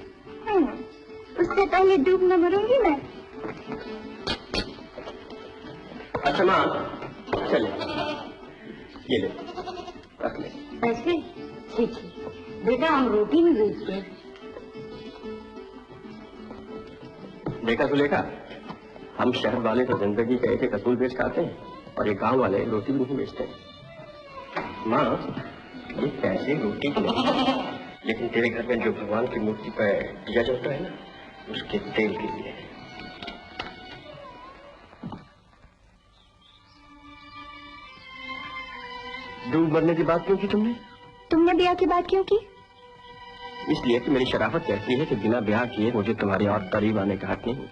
उससे पहले डूब न मरूंगी मैं। अच्छा माँ चले, ये ले रख ले। ऐसे ठीक है बेटा, हम रोटी भी बेचते हैं। देखा सुलेखा, हम शहर वाले तो जिंदगी का एक एक असूल बेच खाते हैं, और ये गांव वाले रोटी भी नहीं बेचते। माँ ये पैसे रोटी के नहीं, लेकिन तेरे घर में जो भगवान की मूर्ति पर दिया जाता है ना, उसके तेल के लिए। डूब मरने की बात क्यों की तुमने? तुमने ब्याह की बात क्यों की? इसलिए कि मेरी शराफत कहती है कि बिना ब्याह किए मुझे तुम्हारे और करीब आने का हक नहीं।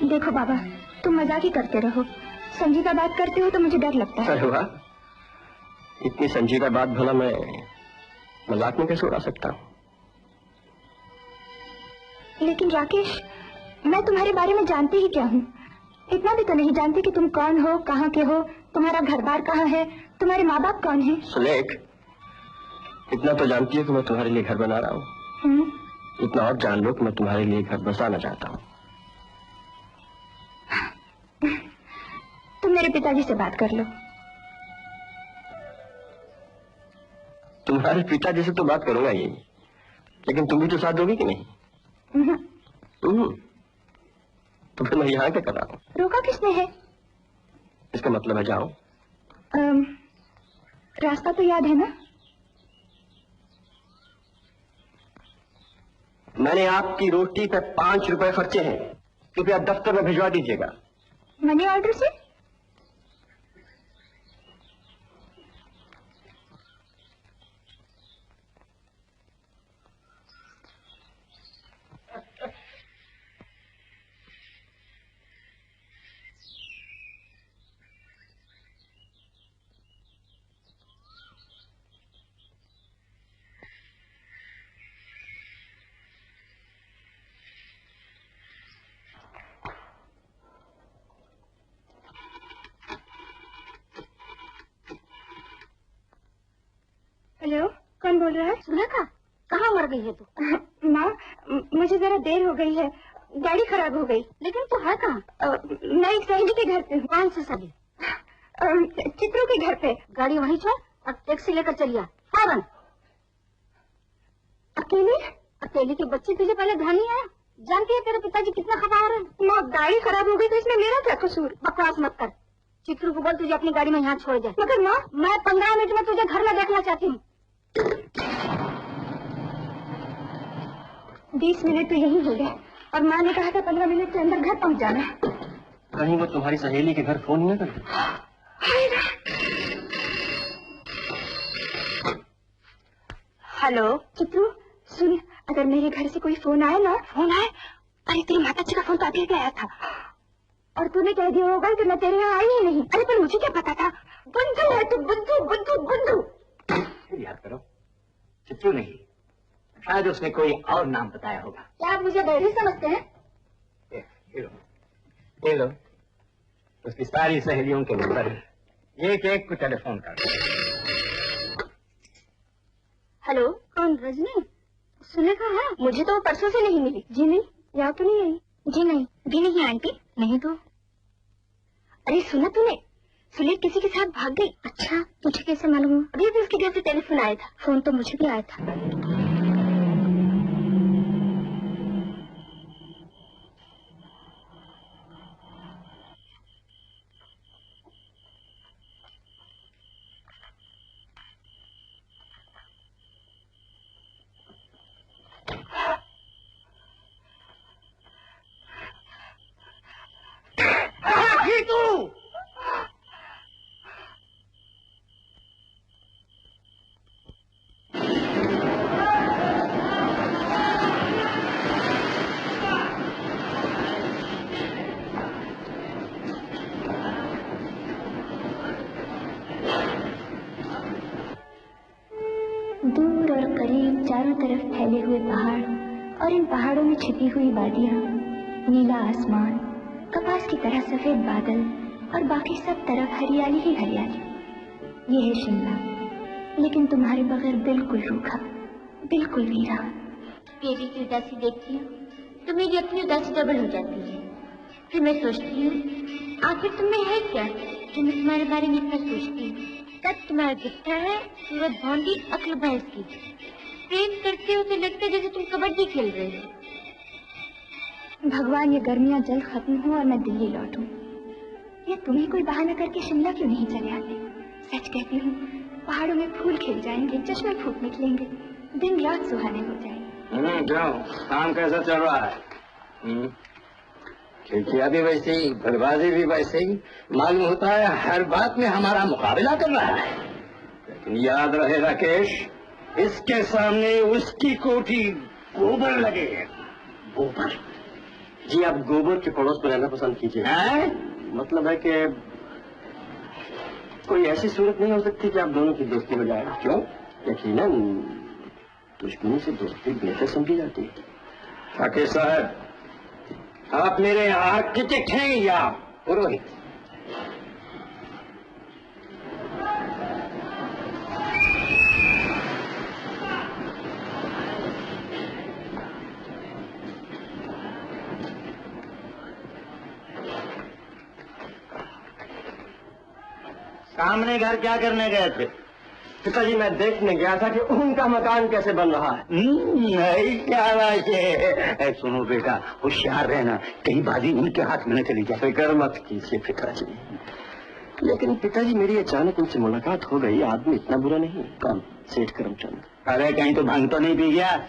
देखो बाबा, तुम मजाक ही करते रहो, संजीदा बात करते हो तो मुझे डर लगता है। अरे वाह, इतनी संजीदा बात भला मैं मजाक में कैसे उड़ा सकता हूँ? लेकिन राकेश, मैं तुम्हारे बारे में जानती ही क्या हूँ? इतना भी तो नहीं जानती कि तुम कौन हो, कहाँ के हो, तुम्हारा घर बार कहाँ है, तुम्हारे माँ बाप कौन है। सुलेख, इतना तो जानती है कि मैं तुम्हारे लिए घर बना रहा हूँ। इतना और जान लो कि मैं तुम्हारे लिए घर बसाना चाहता हूँ। तुम मेरे पिताजी से बात कर लो। तुम्हारे पिताजी से तो बात करूंगा ही, लेकिन तुम भी तो साथ दोगी कि नहीं? तो फिर मैं यहाँ क्या कर रहा हूँ? रोका किसने है? इसका मतलब है जाओ। रास्ता तो याद है ना? मैंने आपकी रोटी पे 5 रुपए खर्चे हैं, कृपया दफ्तर में भिजवा दीजिएगा। मनी ऑर्डर से? हेलो, कौन बोल रहा है? सुलेखा, कहाँ मर गई है तू? माँ, मुझे जरा देर हो गई है, गाड़ी खराब हो गई। लेकिन तू है कहाँ? मैं एक सहेली के घर पे हूँ। कौन से सभी? चित्रों के घर पे। गाड़ी वहीं छोड़ और टैक्सी लेकर चलिए। फौरन। अकेले? अकेले के बच्चे तुझे पहले ध्यान नहीं आया? जानती है तेरे पिताजी कितना खपा हो रहे हैं? माँ, गाड़ी खराब हो गई तो इसमें मेरा क्या कसूर? बकवास मत कर। चित्रू को बोल तुझे अपनी गाड़ी में यहाँ छोड़ जाए। मगर माँ, मैं 15 मिनट में तुझे घर में देखना चाहती हूँ। 20 मिनट तो यही हो गए, और माँ ने कहा था 15 मिनट के अंदर घर पहुँच जाना। कहीं वो तुम्हारी सहेली के घर फोन न कर। हेलो चित्रू, सुन, अगर मेरे घर से कोई फोन आए ना। फोन आए? अरे तेरी माता जी का फोन तो अभी आया था, और तूने कह दिया होगा कि मैं तेरे यहाँ आई ही नहीं। अरे पर मुझे क्या पता था? बुद्धू है तू, बुद्धू बुद्धू बुद्धू। याद करो, चित्रू नहीं, शायद उसने कोई और नाम बताया होगा। क्या आप मुझे बहरी समझते हैं? ये लो, उसकी सारी सहेलियों के नंबर है, एक एक को टेलीफोन कर। हेलो, कौन? रजनी? सुलेखा है? मुझे तो परसों से नहीं मिली। जी नहीं, यहाँ तो नहीं आई। जी नहीं, भी नहीं आंटी। नहीं तो? अरे सुना तूने, सुलेख किसी के साथ भाग गई। अच्छा, तुझे कैसे मालूम हुआ? अभी भी उसके घर से टेलीफोन आया था। फोन तो मुझे भी आया था। दूर और करीब चारों तरफ फैले हुए पहाड़ और इन पहाड़ों में छिपी हुई वादियां, नीला आसमान, कपास की तरह सफेद बादल और बाकी सब तरफ हरियाली ही हरियाली। ये है शिमला, लेकिन तुम्हारे बगैर बिल्कुल रूखा, बिल्कुल वीरा। तेरी की उदासी देखती हूँ तो मेरी अपनी उदासी डबल हो जाती है। फिर मैं सोचती हूँ आखिर तुम्हें है क्या जो मैं तुम्हारे बारे में इतना सोचती हूँ। तब तुम्हारा दिखता है सूरत भौंडी अक्ल भैंस की। प्रेम करते हो तो लगता है जैसे तुम कबड्डी खेल रहे हो। भगवान ये गर्मियाँ जल्द खत्म हो और मैं दिल्ली लौटूं। ये तुम्हें कोई बहाना करके शिमला क्यों नहीं चले आते? सच कहती हूँ, पहाड़ों में फूल खिल जाएंगे, चश्मे फूट निकलेंगे, दिन रात सुहाने हो जाएंगे। जाओ, काम कैसा चल रहा है? खिड़कियाँ भी वैसे ही, दरवाजे भी वैसे ही। मालूम होता है हर बात में हमारा मुकाबला कर रहा है। लेकिन याद रहे राकेश, इसके सामने उसकी कोठी गोबर लगे। गोबर? जी, आप गोबर के पड़ोस में रहना पसंद कीजिए। मतलब है कि कोई ऐसी सूरत नहीं हो सकती कि आप दोनों की दोस्ती हो जाए। क्यों? यकीनन दुश्मनी से दोस्ती बेहतर समझी जाती है। राकेश साहब, आप मेरे आर्किटेक्ट हैं या पुरोहित? सामने घर क्या करने गए थे? पिताजी, मैं देखने गया था कि उनका मकान कैसे बन रहा है। नहीं, क्या बात है? सुनो बेटा, होशियार रहना, कहीं बाजी उनके हाथ में न चली जाए। फिक्र मत कीजिए पिताजी। लेकिन पिताजी, मेरी अचानक उनसे मुलाकात हो गई। आदमी इतना बुरा नहीं। कौन? सेठ करमचंद। अरे कहीं तो भांग तो नहीं पी गया?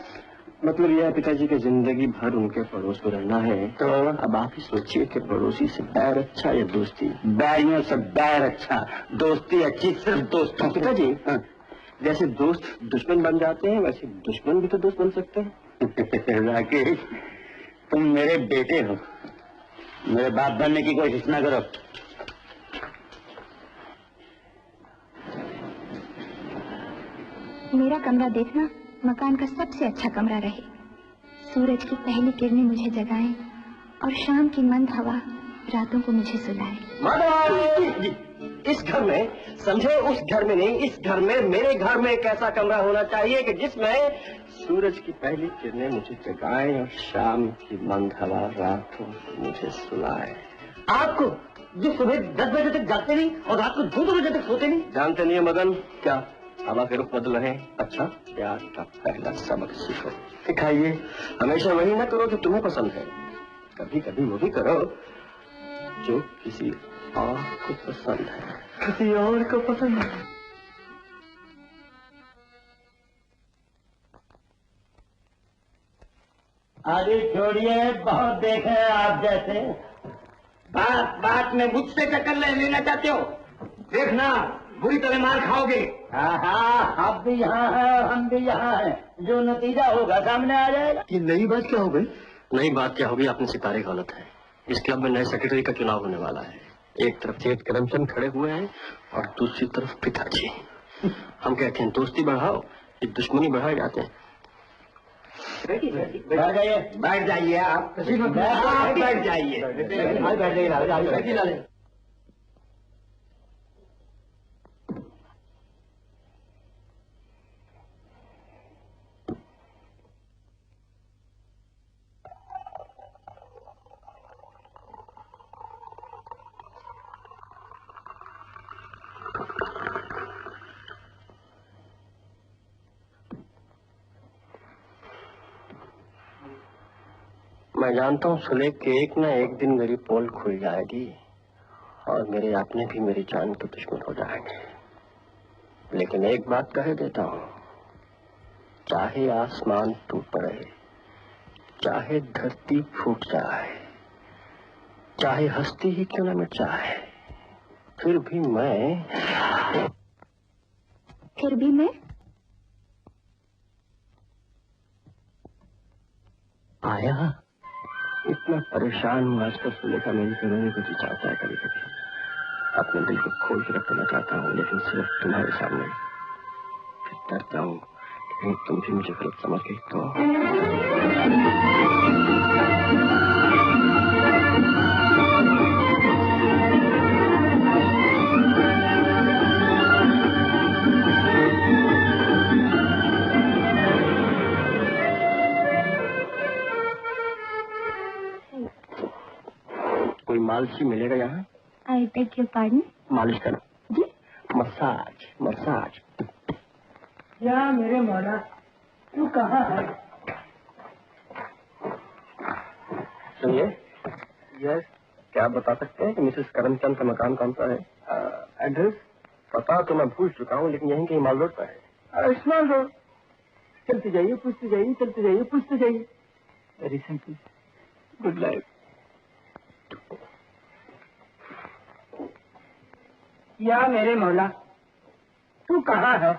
मतलब यह है पिताजी की जिंदगी भर उनके पड़ोस में रहना है। तो अब आप ही सोचिए कि पड़ोसी से बैर अच्छा या दोस्ती? बैरियों से बैर अच्छा, दोस्ती अच्छी सिर्फ दोस्तों। पिताजी, जैसे दोस्त दुश्मन बन जाते हैं, वैसे दुश्मन भी तो दोस्त बन सकते हैं। राकेश, तुम मेरे बेटे हो, मेरे बाप बनने की कोशिश ना करो। मेरा कमरा देखना मकान का सबसे अच्छा कमरा रहे। सूरज की पहली किरणें मुझे जगाएं और शाम की मंद हवा रातों को मुझे सुलाए। इस घर में, समझे, उस घर में नहीं, इस घर में, मेरे घर में एक ऐसा कमरा होना चाहिए कि जिसमें सूरज की पहली किरणें मुझे जगाएं और शाम की मंद हवा रातों को मुझे सुलाए। आपको जो सुबह 10 बजे तक जागते नहीं और रात को 2 बजे तक सोते नहीं? जानते नहीं है मदन, क्या हवा के रुख बदल रहे हैं? अच्छा, प्यार का पहला सबक सीखो, सिखाइए। हमेशा वही ना करो जो तुम्हें पसंद है, कभी कभी वो भी करो जो किसी और को पसंद है। किसी और को पसंद है। अरे छोड़िए, बहुत देखे हैं आप जैसे। बात बात में मुझसे टक्कर लेना चाहते हो? देखना, बुरी तरह मार खाओगे। हाँ, आप भी यहाँ हैं और हम भी यहाँ हैं, जो नतीजा होगा सामने आ जाएगा। ये नई बात क्या हो गई? नई बात क्या होगी? आपने सितारे गलत है। इस क्लब में नए सेक्रेटरी का चुनाव होने वाला है। एक तरफ सेठ करमचंद खड़े हुए हैं और दूसरी तरफ पिताजी। हम कहते हैं दोस्ती बढ़ाओ, ये दुश्मनी बढ़ाए जाते हैं। बैठ जाइए, बैठ जाइए, आप बैठ जाइए। मैं जानता हूँ सुलेख के एक न एक दिन मेरी पोल खुल जाएगी और मेरे अपने भी मेरी जान के दुश्मन हो जाएंगे। लेकिन एक बात कह देता हूँ, चाहे आसमान टूट पड़े, चाहे धरती फूट जाए, चाहे हस्ती ही क्यों न मिट जाए, फिर भी मैं आया इतना परेशान हूँ आजकल सुलेखा, मेरी रोने को जी चाहता है कभी कभी। अपने दिल को खोल के रखना चाहता हूँ, लेकिन सिर्फ तुम्हारे सामने। फिर डरता हूँ कहीं तुम भी मुझे गलत समझ गई तो। कोई मालिश मिलेगा यहाँ? I beg your pardon. मालिश करो जी, मसाज मसाज। या मेरे मौला, तू कहाँ है? सुनिए, यस, क्या आप बता सकते हैं कि मिसेस करमचंद का मकान कौन सा है? एड्रेस पता तो मैं भूल चुका हूँ, लेकिन यहीं कहीं माल रोड पर है। आयुष्मान रोड। चलते जाइए, पूछते जाइए, चलते जाइए, पूछते जाइए। Very simple. Good life. या मेरे मौला, तू कहाँ है?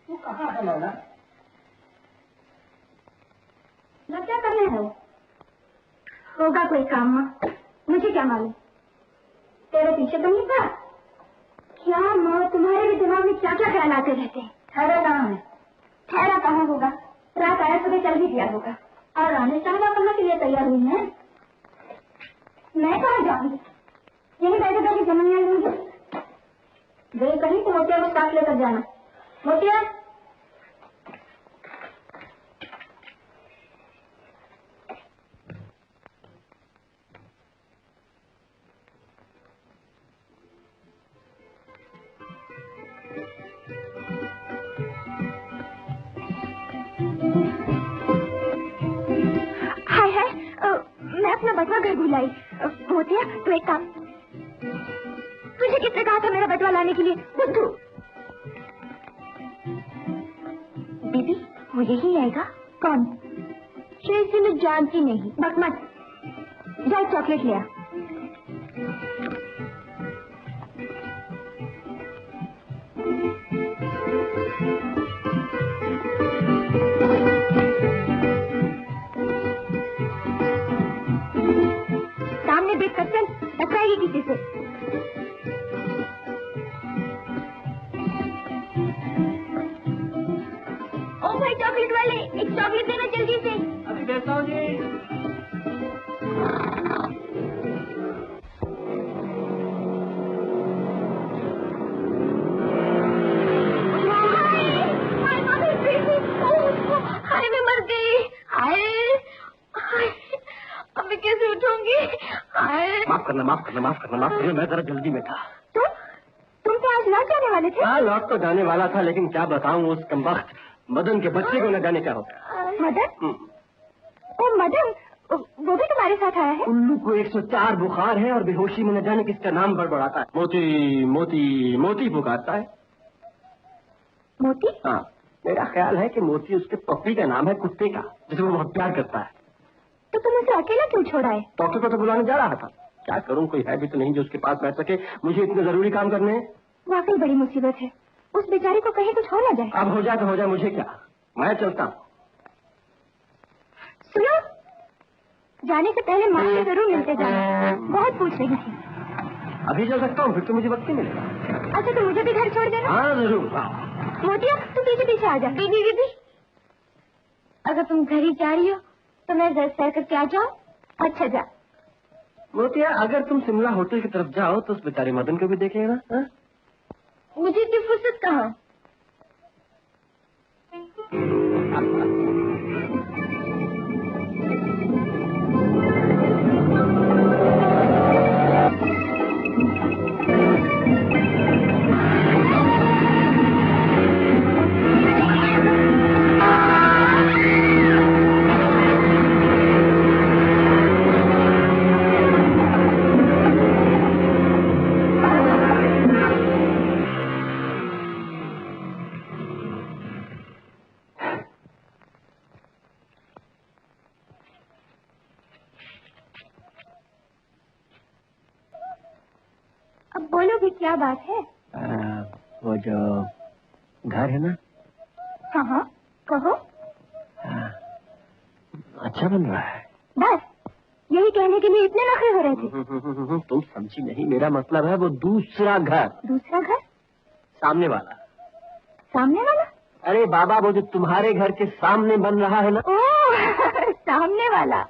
तू कहाँ है मौला? मैं क्या करना है? होगा कोई काम, मुझे क्या मालूम। तेरे पीछे तो नहीं था क्या? माँ, तुम्हारे भी दिमाग में क्या क्या ख्याल आते रहते हैं। ठहरा कहाँ है? ठहरा कहाँ होगा? रात आया, सुबह चल भी दिया होगा। और रानी साहबा कहाँ के लिए तैयार हुई है? मैं कहाँ जाऊंगी? यही बैठे बैठे जमीनियाँ लूंगी। गई कहीं तो मोतिया को साथ लेकर जाना। मोतिया, हाय हाय, मैं अपना बटवा घर भुलाई। मोतिया, तू एक काम, तुझे किसने कहा था मेरा बटवा लाने के लिए? बुद्धू। दीदी, वो यही आएगा। कौन? ट्रेसी, मैं जानती नहीं। बक मत, जा चॉकलेट ले आ। सामने देख कर चल, टकराएगी किसी से। ओ भाई चॉकलेट वाले, एक चॉकलेट देना जल्दी से। अभी देता हूँ जी। हाय, मैं मर गई। हाय, अब मैं कैसे उठूंगी? हाय, माफ करना, माफ करना, माफ करना, माफ करना, मैं जरा जल्दी में था। तुम तो आज लौट जाने वाले थे। हाँ, लौट तो जाने वाला था, लेकिन क्या बताऊं उस कमबख्त मदन के बच्चे को न जाने क्या होता। मदन? ओ मदन, वो भी तुम्हारे साथ आया है? उल्लू को 104 बुखार है और बेहोशी में न जाने किसका नाम बड़बड़ाता है। मोती मोती मोती पुकारता है। मोती? हाँ, मेरा ख्याल है कि मोती उसके पप्पी का नाम है, कुत्ते का, जिसे वो बहुत प्यार करता है। तो तुम उसे अकेला क्यों छोड़ा है? डॉक्टर को तो बुलाने जा रहा था। क्या करूं, कोई है भी तो नहीं जो उसके पास बैठ सके। मुझे इतने जरूरी काम करने हैं। वाकई बड़ी मुसीबत है। उस बेचारे को कहीं कुछ हो ना जाए। अब हो जाए तो हो जाए, मुझे क्या, मैं चलता हूँ। सुनो, जाने से पहले माँ से जरूर मिलते जाना, बहुत पूछ रही थी। अभी चल सकता हूँ, फिर तो मुझे वक्त नहीं मिलेगा। अच्छा, तो मुझे भी घर छोड़ देना। हाँ जरूर। मोतिया, तुम पीछे पीछे आ जा। दीदी, अगर तुम घर ही जा रही हो तो मैं घर सैर करके आ जाऊँ। अच्छा जा। मोतिया, अगर तुम शिमला होटल की तरफ जाओ तो उस बेचारे मदन को भी देख लेना। हाँ? मुझे इतनी फुर्सत कहाँ? बोलो भी, क्या बात है? वो जो घर है ना, हाँ हाँ, कहो। अच्छा बन रहा है। बस यही कहने के लिए इतने नखरे हो रहे थे? तुम समझी नहीं, मेरा मतलब है वो दूसरा घर। दूसरा घर? सामने वाला। सामने वाला? अरे बाबा, वो जो तुम्हारे घर के सामने बन रहा है ना। ओह, सामने वाला।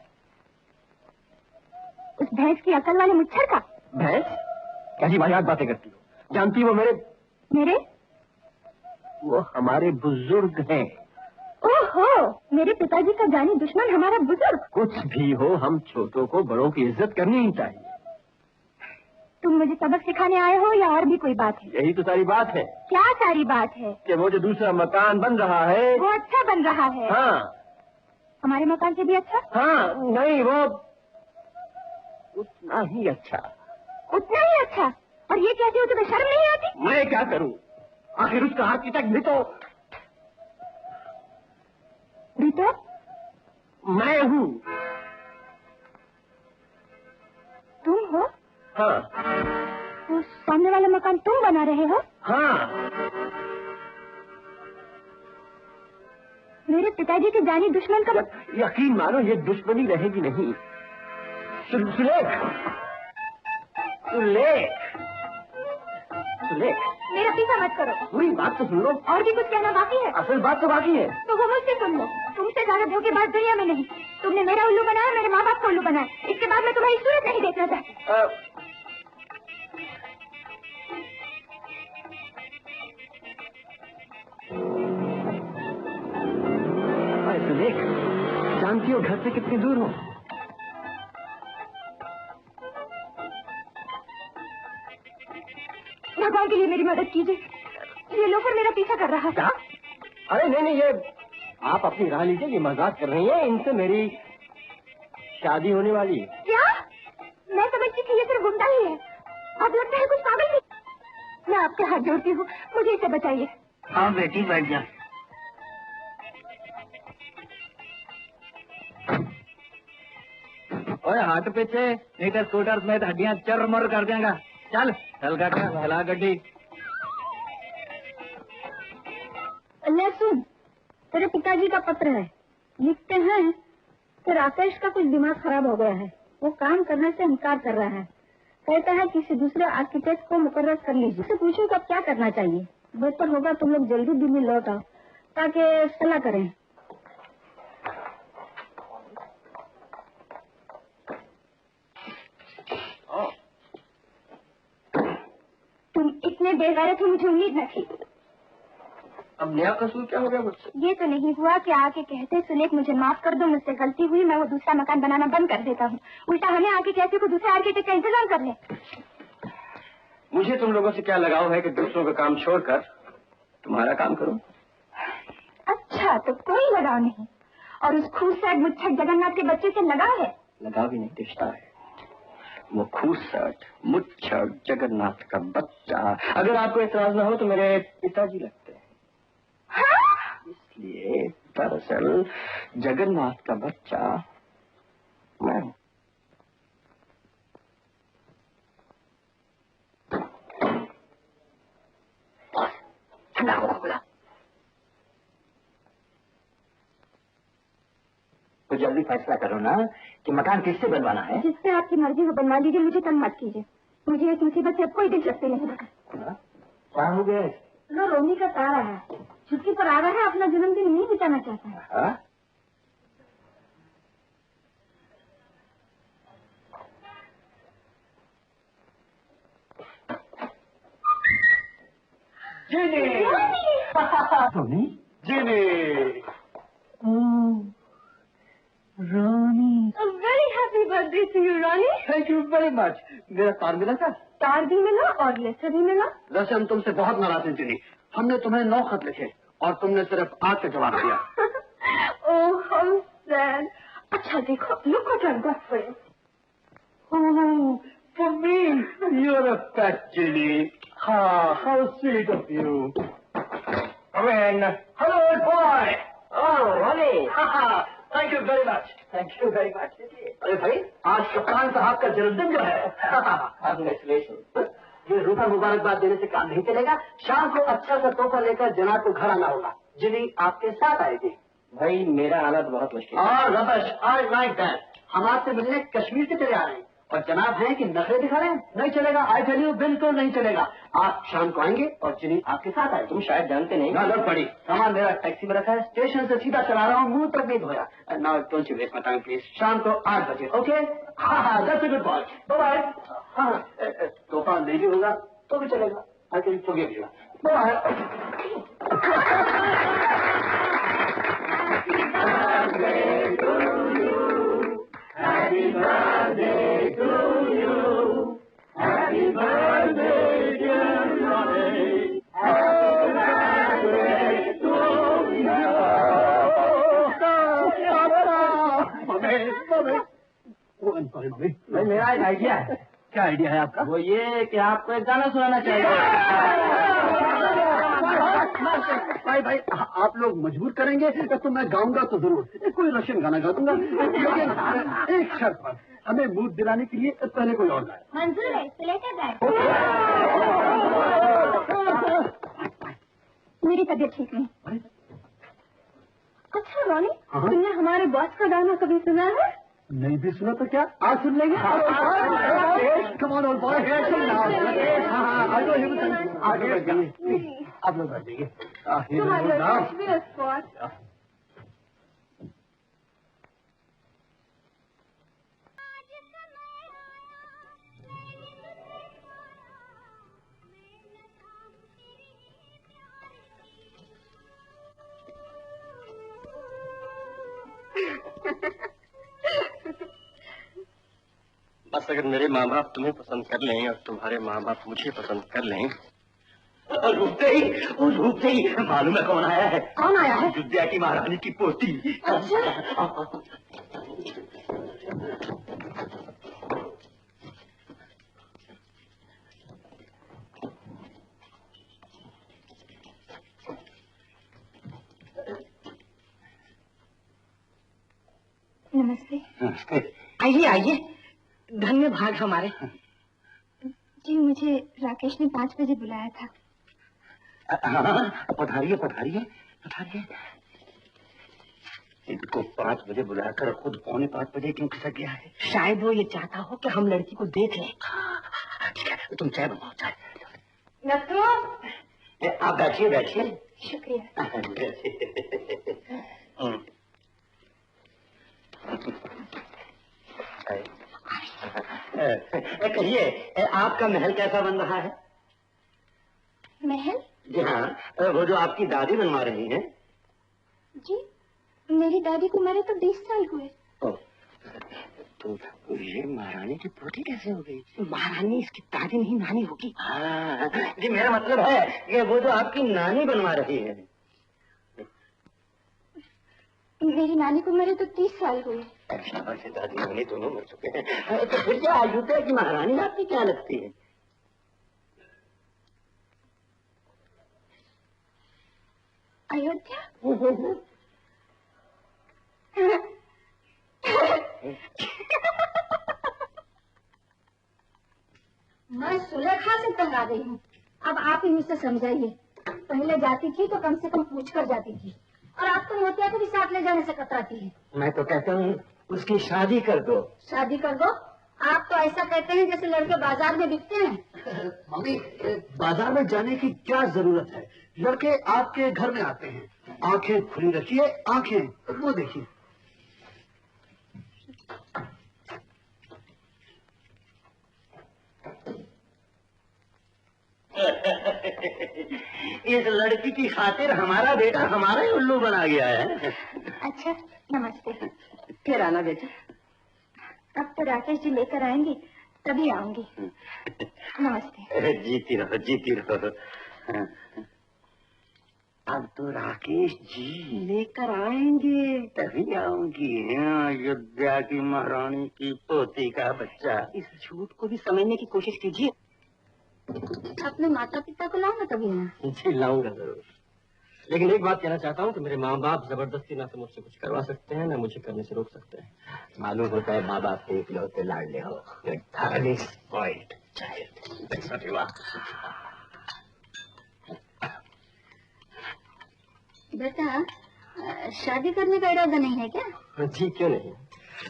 उस भैंस की अकल वाले मुच्छर का? भैंस? कैसी वाहियात बातें करती हो? जानती हो मेरे? वो हमारे बुजुर्ग हैं। ओहो, मेरे पिताजी का जानी दुश्मन हमारा बुजुर्ग। कुछ भी हो, हम छोटों को बड़ों की इज्जत करनी ही चाहिए। तुम मुझे सबक सिखाने आए हो या और भी कोई बात है? यही तो सारी बात है। क्या सारी बात है? कि वो जो दूसरा मकान बन रहा है वो अच्छा बन रहा है। हाँ। हमारे मकान से भी अच्छा? हाँ, नहीं, वो उतना ही अच्छा। उतना ही अच्छा? और ये कहती हो तुम्हें शर्म नहीं आती? मैं क्या करूं? आखिर उसका आर्किटेक्ट भी तो मैं हूँ। तुम हो? हाँ। तो सामने वाला मकान तुम बना रहे हो? हाँ। मेरे पिताजी के जानी दुश्मन का यकीन मानो, ये दुश्मनी रहेगी नहीं। सुलेख, मेरा पीछा मत करो। पूरी बात तो सुन लो। और भी कुछ कहना बाकी है? असल बात तो बाकी है। तो वो मुझसे सुन लो। तुमसे ज्यादा धोखेबाज दुनिया में नहीं। तुमने मेरा उल्लू बनाया, मेरे माँ बाप को उल्लू बनाया। इसके बाद मैं तुम्हारी सूरत नहीं देखना चाहती। सुलेख, जानती हो घर से कितनी दूर हो? भगवान के लिए मेरी मदद कीजिए। ये लोफर मेरा पीछा कर रहा है। क्या? अरे नहीं, ये आप अपनी राह लीजिए। ये मजाक कर रही हैं। इनसे मेरी शादी होने वाली है। क्या? मैं समझती थी ये सिर्फ गुंडा ही है। अब लगता है कुछ पागल ही। मैं आपके हाथ जोड़ती हूँ, मुझे इसे बचाइए। हाँ बेटी, बैठ जा। ओए हाथ पीछे, नहीं तो स्कूटर में हड्डियां चरमर कर देगा। चल चला गड्डी। ले सुन, तेरे पिताजी का पत्र है। लिखते हैं कि राकेश का कुछ दिमाग खराब हो गया है। वो काम करने से इनकार कर रहा है। कहता है किसी दूसरे आर्किटेक्ट को मुकर्रर कर लीजिए। उससे पूछो कब क्या करना चाहिए। बेहतर होगा तुम लोग जल्दी दिल्ली लौट आओ ताकि सलाह करें। तुम इतने बेगैरत हो, मुझे उम्मीद न थी। अब नया कसूर क्या हो गया मुझसे? ये तो नहीं हुआ कि आके कहते सुलेख मुझे माफ कर दो, मुझसे गलती हुई, मैं वो दूसरा मकान बनाना बंद कर देता हूँ। उल्टा हमें आके कहते को दूसरे आर्किटेक्ट का इंतजाम कर ले। मुझे तुम लोगों से क्या लगाव है कि दूसरों का काम छोड़कर तुम्हारा काम करूं? अच्छा, तो कोई लगाव नहीं। और उस खूबसूरत मुच्छर जगन्नाथ के बच्चे से लगाव है? लगाव ही नहीं, रिश्ता है। वो खूबसूरत मुच्छर जगन्नाथ का बच्चा, अगर आपको एतराज ना हो तो मेरे पिताजी लगते हैं। हाँ? इसलिए दरअसल जगन्नाथ का बच्चा मैं हूं। तो जल्दी फैसला करो ना कि मकान किससे बनवाना है। जिससे आपकी मर्जी हो बनवा लीजिए, मुझे तंग मत कीजिए। मुझे इस मुसीबत से कोई दिलचस्पी नहीं है। क्या हो गया? लो, रोनी का तारा है, छुट्टी पर आ रहा है, अपना जन्मदिन नहीं बिताना चाहता है। हाँ? रोनी, जीनी, Ronnie, very happy birthday to you Ronnie. Thank you very much. मेरा तार मिला था? तार भी मिला और लेटर भी मिला। वैसे हम तुमसे बहुत नाराज हैं जीनी। हमने तुम्हें 9 खत लिखे और तुमने सिर्फ 8 का जवाब दिया। Oh how sad. अच्छा देखो, look what I got for you. Oh, for me, you're a fat Ginny. How sweet of you. Come in. Hello, boy. Oh, Ronnie. Thank you very much. Thank you very much. अरे भाई, आज कप्तान साहब का जन्मदिन जो है। Congratulations. ये रूठा मुबारकबाद देने से काम नहीं चलेगा। शाम को अच्छा सा तोहफा लेकर जनाब को घर आना होगा। जिनी आपके साथ आएगी। भाई मेरा हालत बहुत मुश्किल है। और रबश, आई लाइक दैट। हम आपसे मिलने कश्मीर से चले आ रहे हैं और जनाब हैं कि नखरे दिखा रहे हैं। नहीं चलेगा, आई टेल यू, बिल्कुल नहीं चलेगा। आप शाम को आएंगे और जिनी आपके साथ आए। तुम शायद जानते नहीं। गलत पड़ी। सामान मेरा टैक्सी में रखा है, स्टेशन से सीधा चला रहा हूँ, मुंह तक नहीं धोया। Now don't you waste my time please. शाम को 8 बजे, ओके? हाँ, that's a good boy. Bye. हाँ, तोहफा नहीं भी होगा तो भी चलेगा। I can forgive you. Bye. Happy birthday to you. Happy birthday, dear Ronnie. Happy birthday to you. Mummy, भाई मेरा एक आइडिया है। क्या आइडिया है आपका? वो ये कि आपको एक गाना सुनाना चाहिए। भाई आप लोग मजबूर करेंगे तो मैं गाऊंगा तो जरूर, कोई रशियन गाना गा दूंगा, लेकिन एक शर्त पर, हमें मूड दिलाने के लिए पहले कोई और गाए। मंजूर है, तो लेकर जाए। मेरी तबीयत ठीक नहीं। अच्छा रॉनी, तुमने हमारे बॉस का गाना कभी सुना है? नहीं भी सुना तो क्या, आज सुन लेंगे। Come on, old boy, here come now. हाँ, आप लोग बैठ जाइए। आप लोग बैठ जाइए। तुम्हारे स्पॉट। बस अगर मेरे माँ बाप तुम्हें पसंद कर लें और तुम्हारे माँ बाप मुझे पसंद कर लें। रुकते ही मालूम है कौन आया है? कौन आया है? विद्या की महारानी की पोती। नमस्ते। आइए आइए, धन्य भाग हमारे। जी मुझे राकेश ने 5 बजे बुलाया था। पधारिए पधारिए पधारिए। इनको 5 बजे बुलाकर खुद 4:45 बजे क्यों खिसक गया है? शायद वो ये चाहता हो कि हम लड़की को देख लें। ठीक है, तुम चाय बनाओ, चाय। नथु, आप बैठिए बैठिए। शुक्रिया। कहिए, आपका महल कैसा बन रहा है? महल? जी हाँ, वो जो आपकी दादी बनवा रही हैं। जी मेरी दादी को मरे तो 20 साल हुए। तो ये महारानी की पोती कैसे हो गई? महारानी इसकी दादी नहीं, नानी होगी। हाँ जी, मेरा मतलब है कि वो जो आपकी नानी बनवा रही है। मेरी नानी को मरे तो 30 साल हुए। शाबाश, दादी नानी दोनों मर चुके हैं। तो फिर क्या अयोध्या की महारानी आपकी क्या लगती है? अयोध्या? मैं सुलेखा से टकरा गई हूँ। अब आप ही मुझसे समझाइए। पहले जाती थी तो कम से कम पूछ कर जाती थी, और आप तो मोतिया को भी साथ ले जाने से कतराती है। मैं तो कहता हूँ उसकी शादी कर दो। शादी कर दो? आप तो ऐसा कहते हैं जैसे लड़के बाजार में बिकते हैं। मम्मी, बाजार में जाने की क्या जरूरत है? लड़के आपके घर में आते हैं। आंखें खुली रखिए, आंखें वो देखिए। इस लड़की की खातिर हमारा बेटा हमारा ही उल्लू बना गया है। अच्छा, नमस्ते। फिर आना बेटा। अब तो राकेश जी लेकर आएंगी तभी आऊंगी। नमस्ते। जीती रहो, जीती रहो। अब तो राकेश जी लेकर आएंगे तभी आऊंगी। अयोध्या की महारानी की पोती का बच्चा। इस झूठ को भी समझने की कोशिश कीजिए। अपने माता पिता को लाओ ना तभी ना। जी लाऊंगा जरूर, लेकिन एक बात कहना चाहता हूँ कि मेरे माँ बाप जबरदस्ती ना तो मुझसे कुछ करवा सकते हैं ना मुझे करने से रोक सकते हैं। मालूम होता है माँ बाप के इकलौते लाडले हो। बेटा, शादी करने का इरादा नहीं है क्या? जी क्यों नहीं,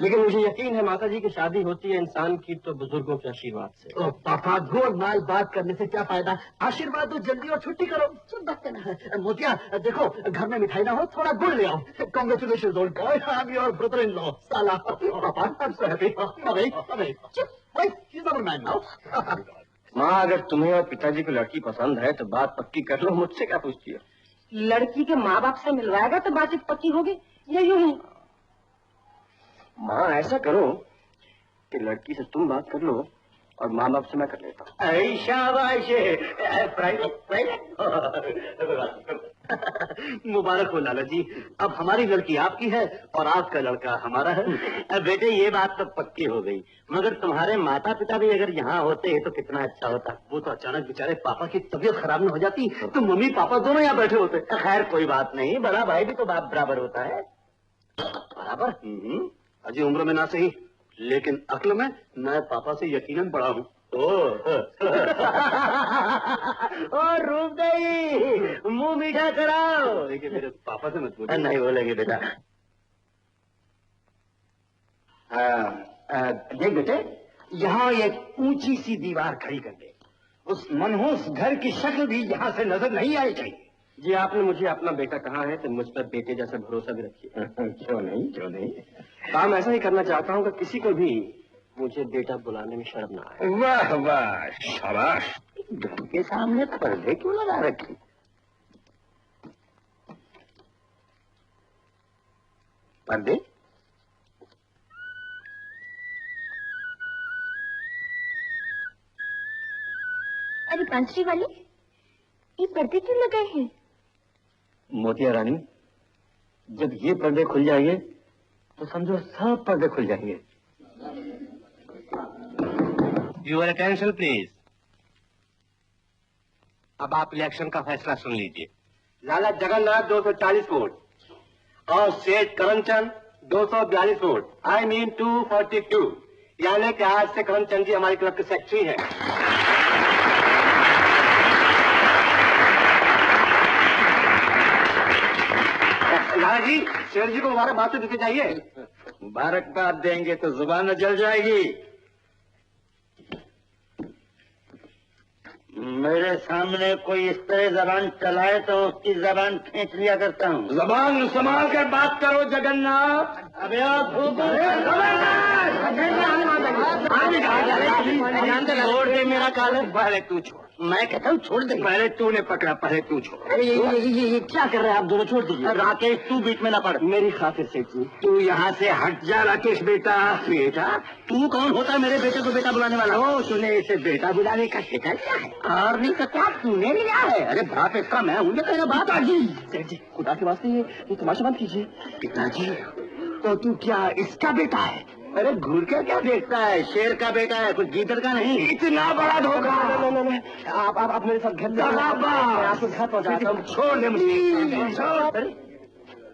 लेकिन मुझे यकीन है माता जी की शादी होती है इंसान की तो बुजुर्गों के आशीर्वाद से। ओ पापा, गोलमाल बात करने से क्या फायदा? आशीर्वाद दो जल्दी और छुट्टी करो। चुप बकना। मोतिया देखो, घर में मिठाई ना हो, थोड़ा गुड़ ले आओ। Congratulation old boy, I am your brother in law. साला पापा, आई एम सो हैप्पी। अबे चुप, he is our man now. माँ, अगर तुम्हें और पिताजी को लड़की पसंद है तो बात पक्की कर लो, मुझसे क्या पूछती हो? लड़की के माँ बाप से मिलवाएगा तो बातचीत पक्की होगी या यूं ही? माँ, ऐसा करो कि लड़की से तुम बात कर लो और माँ बाप से मैं कर लेता हूँ। शाबाश, मुबारक हो लाला जी, अब हमारी लड़की आपकी है और आपका लड़का हमारा है। बेटे, ये बात तो पक्की हो गई, मगर तुम्हारे माता पिता भी अगर यहाँ होते तो कितना अच्छा होता। वो तो अचानक बेचारे पापा की तबीयत खराब न हो जाती तो मम्मी पापा दोनों यहाँ बैठे होते। खैर कोई बात नहीं, बड़ा भाई भी तो बाप बराबर होता है। बराबर? अजी उम्र में ना सही, लेकिन अक्ल में मैं पापा से यकीनन बड़ा हूँ। और रूप गई, मुंह मीठा कराओ। देखिए मेरे पापा से मत बोलिए। नहीं बोलेंगे बेटा। देख बेटे, यहाँ एक ऊंची सी दीवार खड़ी कर दे। उस मनहूस घर की शक्ल भी यहाँ से नजर नहीं आई चाहिए। जी, आपने मुझे अपना बेटा कहा है तो मुझ पर बेटे जैसा भरोसा भी रखिए। क्यों नहीं, क्यों नहीं। काम ऐसा ही करना चाहता हूँ कि किसी को भी मुझे बेटा बुलाने में शर्म ना आए। वाह वाह, शाबाश। घर के सामने पर्दे क्यों लगा रखे? पर्दे? अरे बांसुरी वाली, ये पर्दे क्यों लगाए हैं? मोतिया रानी, जब ये पर्दे खुल जाएंगे तो समझो सब पर्दे खुल जाएंगे। Your attention please. अब आप इलेक्शन का फैसला सुन लीजिए। लाला जगन्नाथ 240 वोट और सेठ करमचंद 242 वोट, आई मीन 242, यानी कि आज से करमचंद जी हमारे क्लब के सेक्रेटरी हैं। लाला जी, शेर जी को मुबारकबाद तो देते चाहिए। मुबारकबाद देंगे तो जुबान न जल जाएगी। मेरे सामने कोई इस तरह जबान चलाए तो उसकी जबान खींच लिया करता हूँ। जबान संभाल कर बात करो जगन्नाथ। अबे छोड़ दे मेरा कालर। पहले तू छोड़। मैं कहता हूँ छोड़ दे। पहले तूने पकड़ा, पहले तू छोड़। ये क्या कर रहे हैं आप दोनों? छोड़ दीजिए। राकेश, तू बीच में ना पड़। मेरी खातिर सेठ जी, तू यहाँ से हट जा। राकेश बेटा, बेटा तू कौन होता है मेरे बेटे को बेटा बुलाने वाला? हो, तूने इसे बेटा बुलाने का ठेका लिया है और नहीं तो क्या तूने लिया है? अरे बाप इसका मैं हूँ, ये तेरा बाप। सेठ जी, खुदा के वास्ते ये तमाशा बंद कीजिए। पिताजी, तो तू क्या इसका बेटा है? अरे घूर कर क्या देखता है? शेर का बेटा है, कुछ गीदड़ का नहीं। इतना बड़ा धोखा। आप मेरे साथ घर आपको घर पहुँचाता हूँ। छोड़ दे मुझे।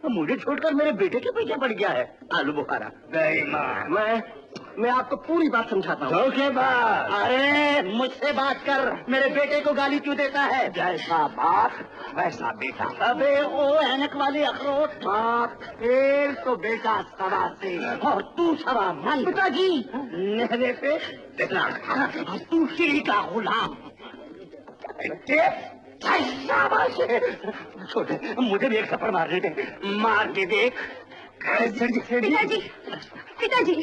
मुझे छोड़कर मेरे बेटे के पीछे पड़ गया है आलू बुखारा। मैं आपको पूरी बात समझाता हूँ। धोखेबाज। अरे मुझसे बात कर, मेरे बेटे को गाली क्यों देता है? जैसा बाप वैसा बेटा। अबे ओ ऐनक वाली अखरोट, बाप तेल तो बेटा सवा से और तू सवा मन। पिताजी, मेरे पे बेटा तू सीढ़ी का गुलाम। छोटे, मुझे भी एक थप्पड़ मार देते। मार के देख। पिताजी, पिताजी,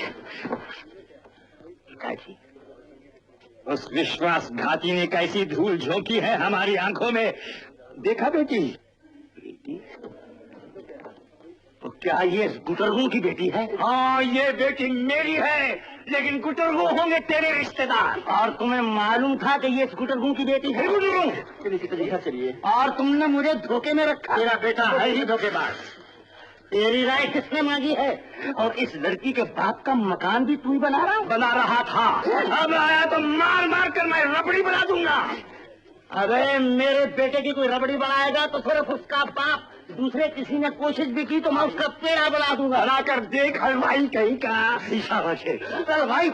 उस विश्वासघाती ने कैसी धूल झोंकी है हमारी आंखों में, देखा बेटी? तो क्या ये गुटरगू की बेटी है? हाँ, ये बेटी मेरी है, लेकिन गुटरगू होंगे तेरे रिश्तेदार। और तुम्हें मालूम था कि ये गुटरगू की बेटी है? गुटरगू। चलिए। और तुमने मुझे धोखे में रखा। तेरा बेटा है ही धोखेबाज। तेरी राय किसने मांगी है? और इस लड़की के बाप का मकान भी तू ही बना रहा था। अब आया तो मार मार कर मैं रबड़ी बना दूंगा। अबे मेरे बेटे की कोई रबड़ी बनाएगा तो सिर्फ उसका बाप, दूसरे किसी ने कोशिश भी की तो मैं उसका पेड़ा बना दूंगा। बनाकर देख हलवाई कहीं का। शाबाश है हलवाई।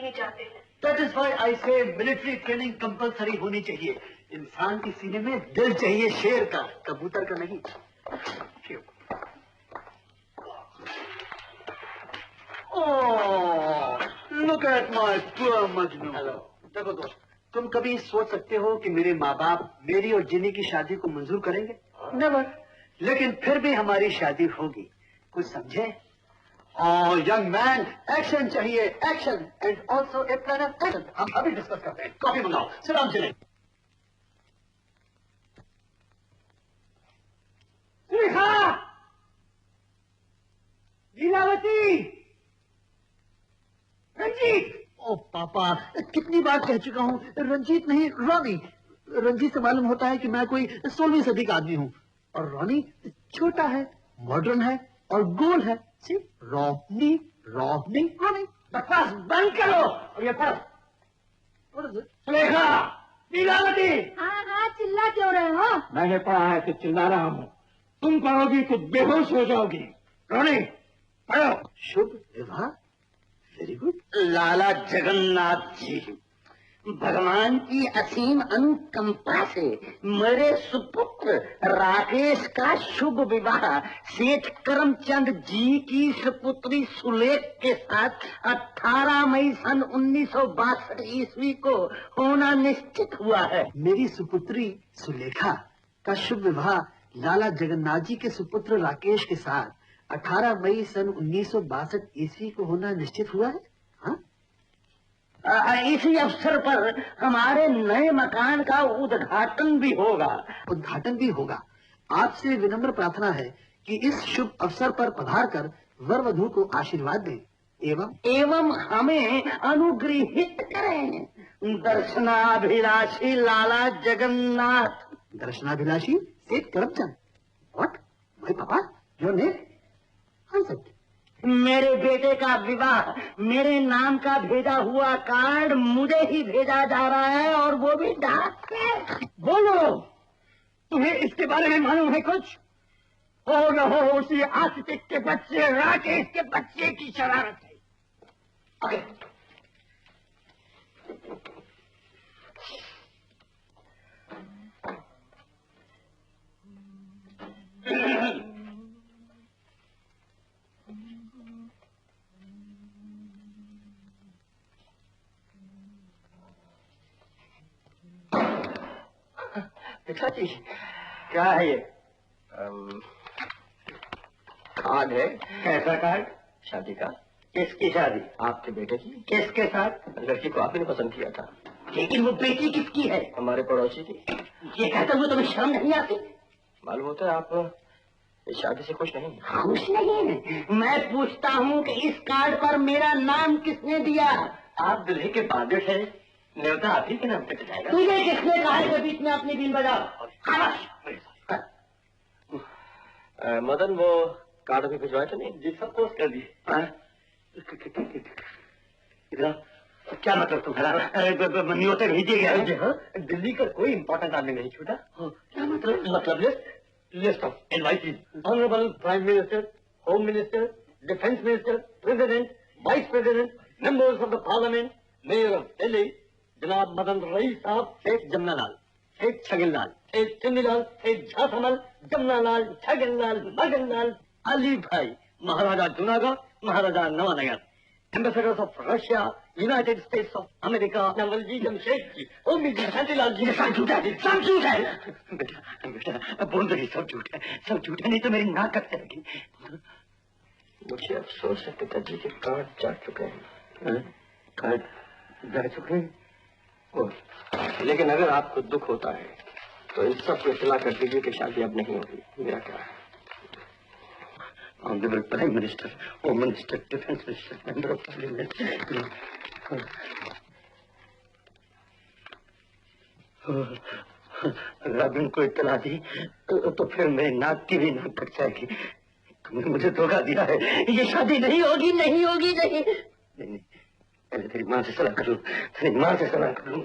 नहीं चाहते हैं। That is why I say military training compulsory होनी चाहिए। इंसान के सीने में दिल चाहिए शेर का, कबूतर का नहीं। Oh, look at my poor Majnू। देखो दोस्त, तुम कभी सोच सकते हो कि मेरे माँ बाप मेरी और जिनी की शादी को मंजूर करेंगे? नेवर। लेकिन फिर भी हमारी शादी होगी, कुछ समझे? यंग मैन, एक्शन चाहिए, action and also a plan of action. हम अभी डिस्कस करते हैं। कॉफी मंगाओ, सलाम चले। सुलेखा, लीलावती, रंजीत। ओ पापा, कितनी बार कह चुका हूँ, रंजीत नहीं रॉनी। रंजीत से मालूम होता है कि मैं कोई 16वीं सदी का आदमी हूँ, और रॉनी छोटा है, मॉडर्न है और गोल है। Ronnie Ronnie Ronnie. बकवास बंद करो और ये पढ़। सुलेखा, लीलावती। हाँ हाँ, चिल्ला क्यों रहे हो? मैंने पढ़ा है तो चिल्ला रहा हूँ। तुम पढ़ोगी तो बेहोश हो जाओगी। रॉनी, पढ़ो। शुभ विवाह, वेरी गुड। लाला जगन्नाथ जी, भगवान की असीम अनुकंपा से मेरे सुपुत्र राकेश का शुभ विवाह सेठ करमचंद जी की सुपुत्री सुलेख के साथ 18 मई सन 1962 ईस्वी को होना निश्चित हुआ है। मेरी सुपुत्री सुलेखा का शुभ विवाह लाला जगन्नाथ जी के सुपुत्र राकेश के साथ 18 मई सन 1962 ईस्वी को होना निश्चित हुआ है। हाँ? इसी अवसर पर हमारे नए मकान का उद्घाटन भी होगा। उद्घाटन भी होगा। आपसे विनम्र प्रार्थना है कि इस शुभ अवसर पर पधार कर वर वधू को आशीर्वाद दें एवं हमें अनुग्रहित करें। दर्शनाभिलाषी लाला जगन्नाथ। दर्शनाभिलाषी सेठ करमचंद। व्हाट? माय पापा, योर नेम? हाँ सर। मेरे बेटे का विवाह, मेरे नाम का भेजा हुआ कार्ड मुझे ही भेजा जा रहा है, और वो भी डाक से। बोलो, तुम्हें इसके बारे में मालूम है कुछ? हो न हो उसी आस्तिक के बच्चे राकेश के बच्चे की शरारत है। ओके। पिताजी, क्या है ये? कार्ड है। कैसा कार्ड? शादी का। किसकी शादी? आपके बेटे की। किसके साथ? लड़की को आपने पसंद किया था। लेकिन वो बेटी किसकी है? हमारे पड़ोसी की। ये कहते हुए तुम्हें शर्म नहीं आती? मालूम होता है आप इस शादी से खुश नहीं। खुश नहीं? मैं पूछता हूँ कि इस कार्ड पर मेरा नाम किसने दिया? आप दुल्हे के बादल है, न्योता आप ही के नाम पे जाएगा। तुझे किसने कहा के बीच में अपनी बीन बजाओ? मदन, वो कार्ड अभी भिजवाए तो नहीं? जी, सब पोस्ट कर दिए। क्या मतलब तुम्हारा? न्योते भेजे गए? हाँ, दिल्ली का कोई इम्पोर्टेंट आदमी नहीं छूटा। क्या मतलब? List of invited honourable prime minister, home minister, defence minister, president, vice president, members of the parliament, mayor of Delhi जनाब मदन रईस साहब, Sheikh Jamnalal, Sheikh Chhaganlal, Sheikh चन्नीलाल, Sheikh झांसमल, Jamnalal, Chhaganlal, Maganlal, Ali Bhai, Maharaja Junagadh, Maharaja Nawanagar, ambassadors of Russia, United States of America, Navalji Jamshed ji, Omi ji, Shantilal ji. सब झूठ है, सब झूठ है। बेटा बोल रही, सब झूठ है, सब झूठ है, नहीं तो मेरी नाक कट जाएगी। मुझे अफसोस है पिताजी के कार्ड जा चुके हैं। कार्ड जा चुके हैं? लेकिन अगर आपको दुख होता है तो इन सब को इत्तला कर दीजिए कि शादी अब नहीं होगी। मेरा क्या है? Honourable prime minister, home minister, defence minister, member of parliament. अगर आप इनको इत्तला दी तो फिर मेरी नाक की भी नाक कट जाएगी। तुमने मुझे धोखा दिया है, ये शादी नहीं होगी, नहीं होगी, नहीं। नहीं, पहले तेरी माँ से सलाह कर लूं, तेरी माँ से सलाह कर लूं।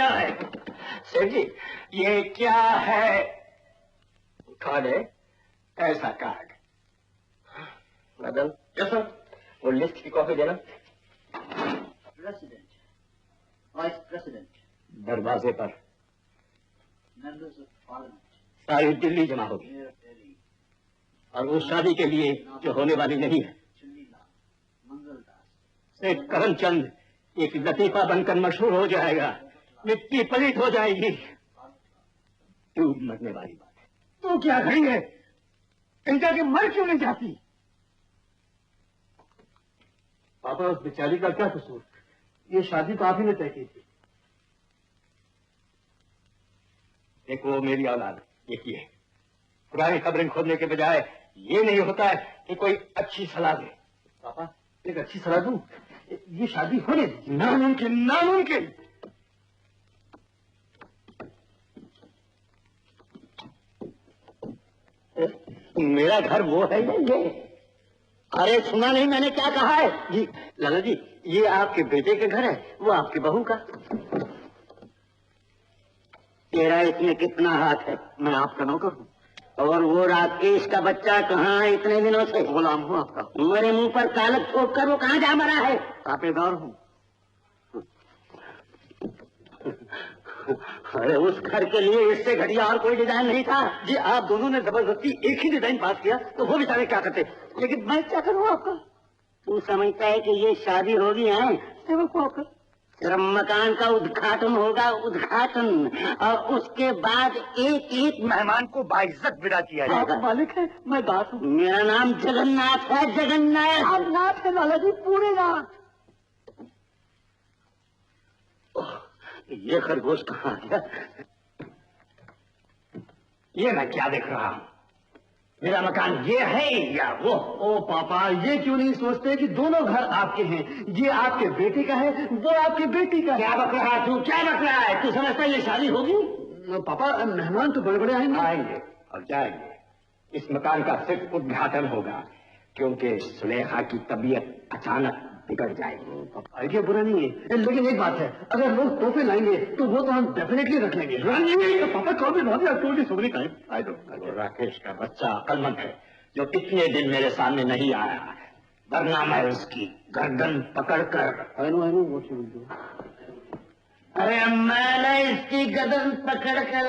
क्या है? सेठ जी, ये क्या है? कार्ड है? ऐसा कार्ड? मदन, जैसा वो लिस्ट की कॉपी देना। प्रेसिडेंट, वाइस प्रेसिडेंट, दरवाजे पर मेंबर्स ऑफ पार्लियामेंट, सारी दिल्ली जमा होगी, और उस शादी के लिए जो होने वाली नहीं है। सेठ करमचंद एक लतीफा बनकर मशहूर हो जाएगा, मिट्टी पलित हो जाएगी। डूब मरने वाली बात है। तो क्या खड़ी है? कहीं जाके मर क्यों नहीं जाती? पापा, उस बेचारी का क्या कसूर? ये शादी तो आप ही ने तय की थी। देखो, वो मेरी औलाद देखिए, पुरानी खबरें खोदने के बजाय ये नहीं होता है कि कोई अच्छी सलाह दे। पापा, एक अच्छी सलाह दूं? ये शादी होने दीजिए। नामुमकिन, नामुमकिन। मेरा घर वो है ये। अरे सुना नहीं मैंने क्या कहा है? जी लाला जी, ये आपके बेटे के घर है, वो आपकी बहू का। तेरा इसमें कितना हाथ है? मैं आपका नौकर हूँ। और वो राकेश का बच्चा कहाँ है इतने दिनों से? गुलाम हूँ आपका। मेरे मुंह पर कालक ठोक कर वो कहाँ जा मरा है? ताबेदार हूँ। अरे उस घर के लिए इससे घटिया और कोई डिजाइन नहीं था। जी आप दोनों ने जबरदस्ती एक ही डिजाइन पास किया तो वो बेचारे क्या करते, लेकिन मैं क्या करूँ आपका? तू समझता है कि ये शादी होगी है? सिर्फ मकान का उद्घाटन होगा, उद्घाटन, और उसके बाद एक एक मेहमान को बाइज्जत विदा किया जाएगा। मालिक है, मैं दास हूँ। मेरा नाम जगन्नाथ है, जगन्नाथ। नाथ है लाला जी, पूरे नाथ। ये खरगोश कहाँ आ गया? ये मैं क्या देख रहा हूँ? मेरा मकान ये है या वो? ओ पापा, ये क्यों नहीं सोचते कि दोनों घर आपके हैं? ये आपके बेटे का है, वो आपकी बेटी का है। क्या बक रहा है तू? क्या बक रहा है तू? समझता है ये शादी होगी? पापा, मेहमान तो बड़े बड़े आएंगे। आएंगे और जाएंगे। इस मकान का सिर्फ उद्घाटन होगा, क्योंकि सुलेखा की तबीयत अचानक बिगड़ जाएगी। आइडिया बुरा नहीं है, लेकिन एक बात है, अगर लोग तोहफे लाएंगे तो वो तो हम डेफिनेटली रख लेंगे। तो पापा कौन भी राकेश का बच्चा अकलमंद है, जो इतने दिन मेरे सामने नहीं आया, वरना मैं उसकी गर्दन पकड़कर। अरे मैंने इसकी गर्दन पकड़कर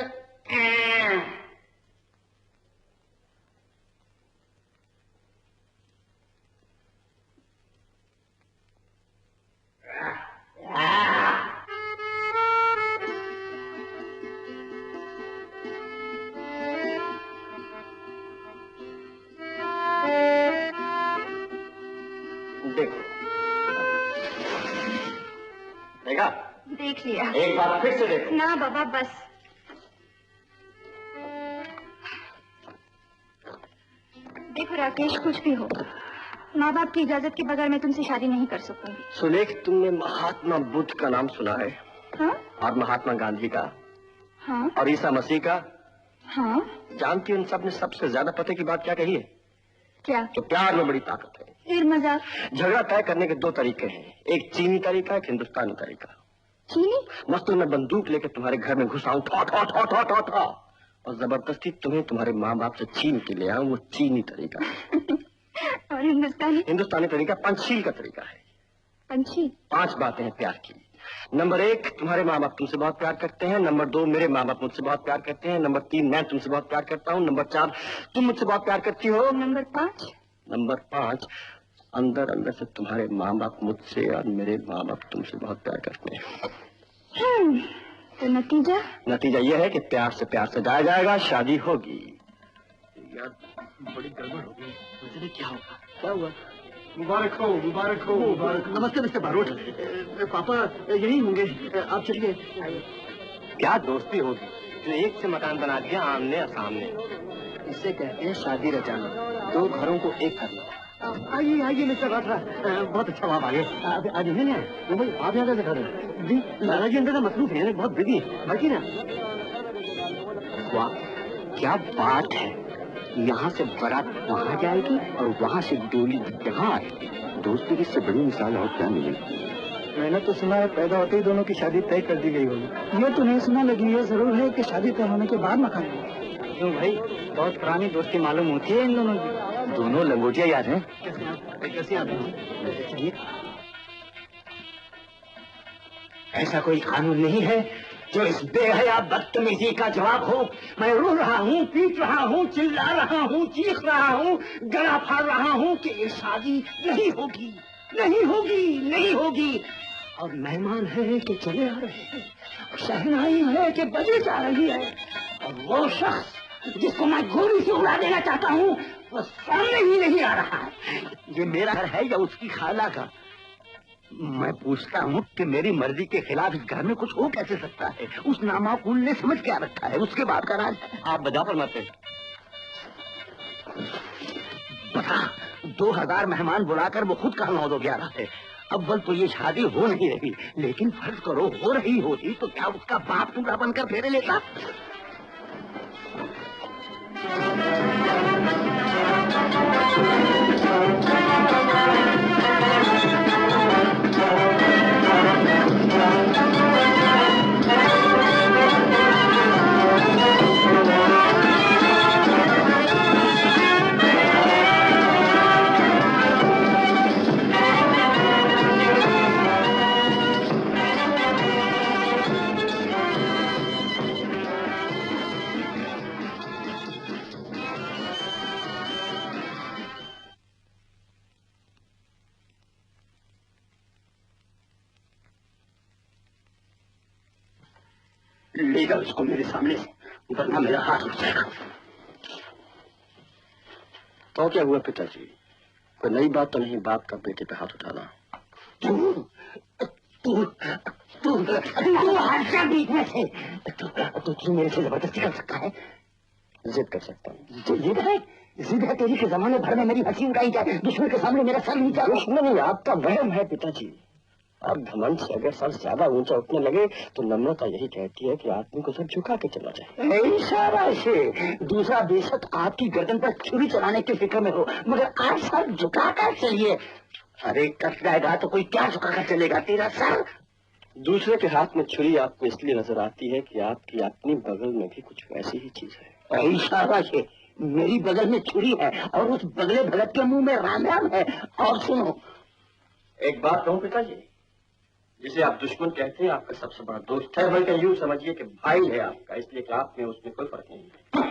देखो, देखा? देख लिया। एक बार फिर से देखो। ना बाबा, बस। देखो राकेश, कुछ भी हो, माँ बाप की इजाजत के बगैर मैं तुमसे शादी नहीं कर सकूंगी। सुलेख, तुमने महात्मा बुद्ध का नाम सुना है? हाँ? और महात्मा गांधी का? हाँ। और ईसा मसीह का? हाँ। जानती हो उन सब ने सबसे ज्यादा पते की बात क्या कही है? क्या? तो प्यार में बड़ी ताकत है। फिर मजाक? झगड़ा तय करने के दो तरीके हैं, एक चीनी तरीका, एक हिंदुस्तानी तरीका। चीनी? मस्तूल में बंदूक लेके तुम्हारे घर में घुसाऊं, ठा ठा ठा ठा ठा ठा, और जबरदस्ती तुम्हें तुम्हारे माँ बाप से छीन के ले आऊं, वो चीनी तरीका है। और हिंदुस्तानी? हिंदुस्तानी तरीका पंचशील का तरीका है। पंछी? 5 बातें हैं प्यार की। नंबर 1, तुम्हारे माँ बाप तुमसे बहुत प्यार करते हैं। नंबर 2, मेरे माँ बाप मुझसे बहुत प्यार करते हैं। नंबर 3, मैं तुमसे बहुत प्यार करता हूँ। नंबर 4, तुम मुझसे बहुत प्यार करती हो। नंबर 5? नंबर 5, अंदर अंदर से तुम्हारे माँ बाप मुझसे और मेरे माँ बाप तुमसे बहुत प्यार करते हैं। तो नतीजा? नतीजा यह है कि प्यार से प्यार सजाया जाएगा, शादी होगी। यार, बड़ी गड़बड़ हो गई। मुझे क्या होगा? क्या हुआ? मुबारक हो, मुबारक हो, मुबारक। नमस्ते मिस्टर बारोट। पापा यही होंगे, आप चलिए। क्या दोस्ती होगी जो एक से मकान बना दिया आमने सामने। इसे कहते हैं शादी रचाना, 2 घरों को एक करना। आइए आइए मिस्टर राठा, बहुत अच्छा आप आगे। आज है ना, वो भाई आप यहाँ कैसे खड़े हैं? जी, लाला जी अंदर मसरूफ है, बहुत बिजी है, बाकी ना। वाह, क्या बात है। यहाँ से बारात वहाँ जाएगी और वहाँ से डोली यहाँ आएगी। दोस्ती की इससे बड़ी मिसाल और क्या मिलेगी? मैंने तो सुना है पैदा होते ही दोनों की शादी तय कर दी गई होगी। ये तो नहीं सुना, लेकिन ये जरूर है कि शादी तय होने के बाद मकान होगा। क्यों भाई, बहुत पुरानी दोस्ती मालूम होती है इन दोनों की। दोनों लंगोटिया याद हैं? कैसे आते हैं? ऐसा कोई कानून नहीं है जो इस बेहया बदतमीजी का जवाब हो। मैं रो रहा हूँ, पीट रहा हूँ, चिल्ला रहा हूँ, चीख रहा हूँ, गला फाड़ रहा हूँ कि ये शादी नहीं होगी, नहीं होगी, नहीं होगी। और मेहमान है कि चले आ रहे हैं, और शहनाई है कि बजे जा रही है, और वो शख्स जिसको मैं गोली से उड़ा देना चाहता हूँ वो सामने ही नहीं आ रहा है। ये मेरा घर है या उसकी खाला का? मैं पूछता हूँ कि मेरी मर्जी के खिलाफ इस घर में कुछ हो कैसे सकता है? उस नामाकुल ने समझ क्या रखा है? उसके बाद का राज आप बजा फरमाते। बता, 2000 मेहमान बुलाकर वो खुद कहा 9-11 है। अव्वल तो ये शादी हो नहीं रही, लेकिन फर्ज करो हो रही होती तो क्या उसका बाप टुकड़ा बनकर फेरे लेता? ले जाओ इसको मेरे सामने से, वरना मेरा हाथ उठ जाएगा। तो क्या हुआ पिताजी? कोई नई बात तो नहीं बाप का बेटे पे हाथ उठाना? तू हट जा बीच में से। तू मेरे से जबरदस्ती कर सकता है? जिद कर सकता हूँ। जिद है? जिद है तेरी के जमाने भर में मेरी हंसी उड़ाई जाए, दुश्मन के सामने मेरा सर नीचा। दुश्मन आपका वहम है पिताजी। अब घमंड से अगर सर ज्यादा ऊंचा उठने लगे तो नम्रता यही कहती है कि आदमी को सर झुका के चलना चाहिए। इशारा से दूसरा बेशक आपकी गर्दन पर छुरी चलाने की फिक्र में हो, मगर आप सर झुका कर चलिए। अरे कट जाएगा तो कोई क्या झुका कर चलेगा? तेरा सर। दूसरे के हाथ में छुरी आपको इसलिए नजर आती है कि आपकी अपनी बगल में भी कुछ वैसी ही चीज है। इशारा से मेरी बगल में छुरी है और उस बगले भगत के मुंह में राम राम है। और सुनो, एक बात कहूँ पिताजी, जिसे आप दुश्मन कहते हैं आपका सबसे बड़ा दोस्त है, बल्कि यूं समझिए कि भाई है आपका, इसलिए कि आप में उसमें कोई फर्क नहीं है।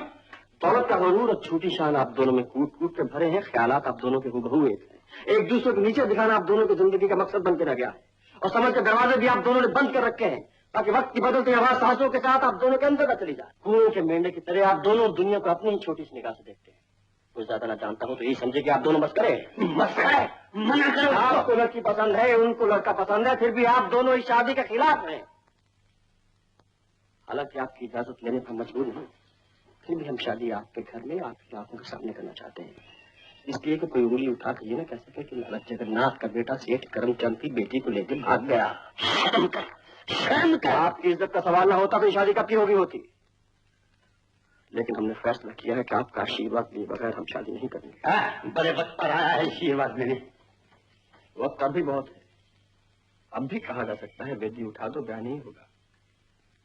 दौलत का गरूर और छोटी शान आप दोनों में कूट कूट के भरे हैं, ख्यालात आप दोनों के हुबहू एक हैं। एक दूसरे को नीचे दिखाना आप दोनों की जिंदगी का मकसद बन के रह गया है, और समझ के दरवाजे भी आप दोनों ने बंद कर रखे हैं ताकि वक्त की बदलती आवाज साहसों के साथ आप दोनों के अंदर न चली जाए। कुएं के मेंढे की तरह आप दोनों दुनिया को अपनी ही छोटी सी निगाह से देखते हैं। कुछ ज्यादा ना जानता हूँ तो यही समझे कि आप दोनों मस्करे मना करो। आपको लड़की पसंद है, उनको लड़का पसंद है, फिर भी आप दोनों इस शादी के खिलाफ हैं। हालांकि आपकी इजाजत लेने पर मजबूर नहीं, फिर भी हम शादी आपके घर में आपकी आंखों के सामने करना चाहते हैं, इसलिए कि कोई उंगली उठा के ये ना कह सके कि लालच जगन्नाथ का बेटा सेठ करमचंद की बेटी को लेकर भाग गया। शर्म कर। आपकी इज्जत का सवाल ना होता तो शादी कब की होती, लेकिन हमने फैसला किया है कि आपका आशीर्वाद लिए बगैर हम शादी नहीं करेंगे। बड़े वक्त पर आया है आशीर्वाद मैंने। वक्त अभी बहुत है। अब भी कहा जा सकता है वेदी उठा दो, ब्याह नहीं होगा।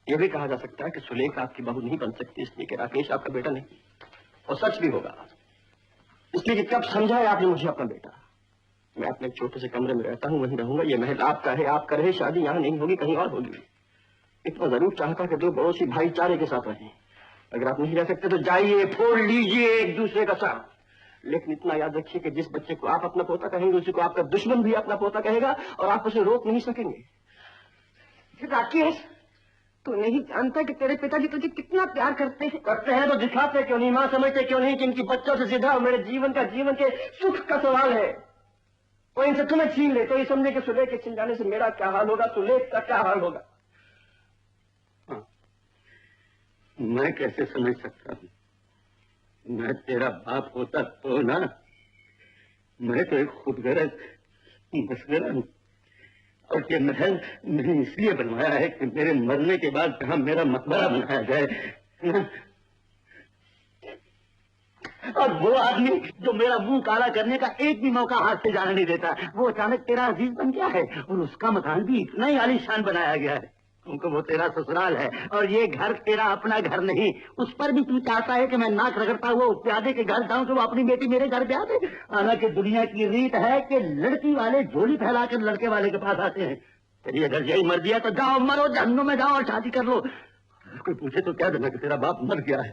ये भी कहा जा सकता है कि सुलेखा आपकी बहू नहीं बन सकती इसलिए कि राकेश आपका बेटा नहीं, और सच भी होगा इसलिए कि कब समझा है आपने मुझे अपना बेटा। मैं अपने छोटे से कमरे में रहता हूँ, वहीं रहूंगा। ये महल आपका है, आपका रहे, शादी यहाँ नहीं होगी कहीं और होगी। इतना जरूर चाहता कि दो पड़ोसी भाईचारे के साथ रहें। अगर आप नहीं रह सकते तो जाइए, फोड़ लीजिए एक दूसरे का सर, लेकिन इतना याद रखिए कि जिस बच्चे को आप अपना पोता कहेंगे उसी को आपका दुश्मन भी अपना पोता कहेगा, और आप उसे रोक नहीं सकेंगे। राकेश, तू नहीं जानता कि तेरे पिताजी तुझे कितना प्यार करते हैं। करते हैं तो दिखाते क्यों नहीं? माँ समझते क्यों नहीं कि इनकी बच्चों से सीधा मेरे जीवन के सुख का सवाल है। वो इनसे तुम्हें छीन ले तो ये समझे कि सुलेख के छिन जाने से मेरा क्या हाल होगा, सुलेख का क्या हाल होगा। मैं कैसे समझ सकता हूँ? मैं तेरा बाप होता तो ना, मैं तो एक खुदगर्ज मसगरा हूँ, और ये महल मैंने इसलिए बनवाया है कि मेरे मरने के बाद जहाँ मेरा मकबरा बनाया जाए। और वो आदमी जो मेरा मुंह काला करने का एक भी मौका हाथ से जाने नहीं देता, वो अचानक तेरा अजीज बन गया है और उसका मकान भी इतना ही आलीशान बनाया गया है। तुमको वो तेरा ससुराल है और ये घर तेरा अपना घर नहीं। उस पर भी तू चाहता है कि मैं नाक रगड़ता हुआ उस प्यादे के घर जाऊं कि वो अपनी बेटी मेरे घर ब्याह दे। हालांकि दुनिया की रीत है कि लड़की वाले झोली फैलाकर लड़के वाले के पास आते हैं। तेरी अगर यही मर्जी है तो जाओ, मरो, जहन्नुम में जाओ और शादी कर लो। कोई पूछे तो क्या देना कि तेरा बाप मर गया है।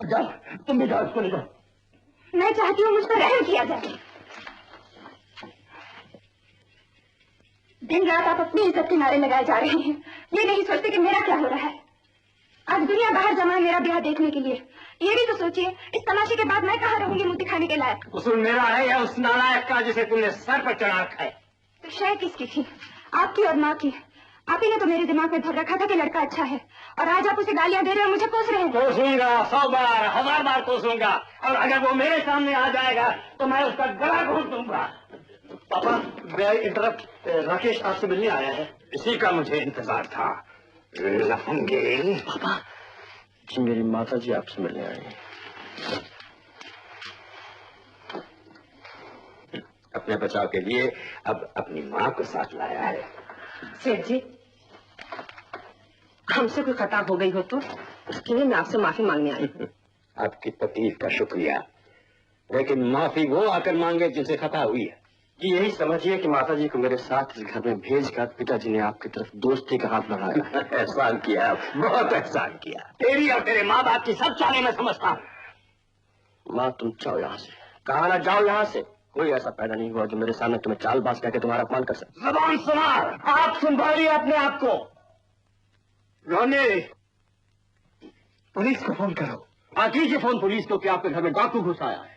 जाओ, तुम भी जाओ, इसको ले जाओ। मैं चाहती हूँ मुझ पर रहम किया जाए। दिन रात आप अपनी इज्जत के नारे लगाए जा रहे हैं, ये नहीं सोचते कि मेरा क्या हो रहा है। आज दुनिया बाहर जमा है मेरा ब्याह देखने के लिए। ये भी तो सोचिए, इस तमाशे के बाद मैं कहाँ रहूंगी मुंह दिखाने के लायक। कसूर मेरा है या उस नालायक का जिसे तुमने सर पर चढ़ा रखा है? तो शायद किसकी थी, आपकी और माँ की। आप ही ने तो मेरे दिमाग में भर रखा था कि लड़का अच्छा है, और आज आप उसे गालियां दे रहे हो, मुझे कोस रहे हैं। कोसूंगा, 100 बार 1000 बार कोसूंगा, और अगर वो मेरे सामने आ जाएगा तो मैं उसका गला घोंट दूंगा। पापा, मैं इंटरप्ट, राकेश आपसे मिलने आया है। इसी का मुझे इंतजार था। लफंगे। पापा जी, मेरी माता जी आपसे मिलने आई हैं। अपने बचाव के लिए अब अपनी माँ को साथ लाया है। सेठ जी, हमसे कोई खता हो गई हो तो उसके लिए मैं आपसे माफी मांगने आई हूँ। आपकी तकलीफ का शुक्रिया, लेकिन माफी वो आकर मांगे जिनसे खता हुई है। कि यही समझिए कि माता जी को मेरे साथ इस घर में भेजकर पिताजी ने आपकी तरफ दोस्ती का हाथ बढ़ाया। एहसान किया, बहुत एहसान किया। तेरी और तेरे माँ बाप की सब चालें मैं समझता हूँ। माँ, तुम जाओ यहाँ से। कहा ना, जाओ यहाँ से। कोई ऐसा पैदा नहीं हुआ जो मेरे सामने तुम्हें चालबाज कहकर तुम्हारा अपमान कर सके। जबान संभाल, आप संभालिए अपने आप को। रोने, पुलिस को फोन करो। कीजिए फोन पुलिस को कि आपके घर में डाकू घुस आया है।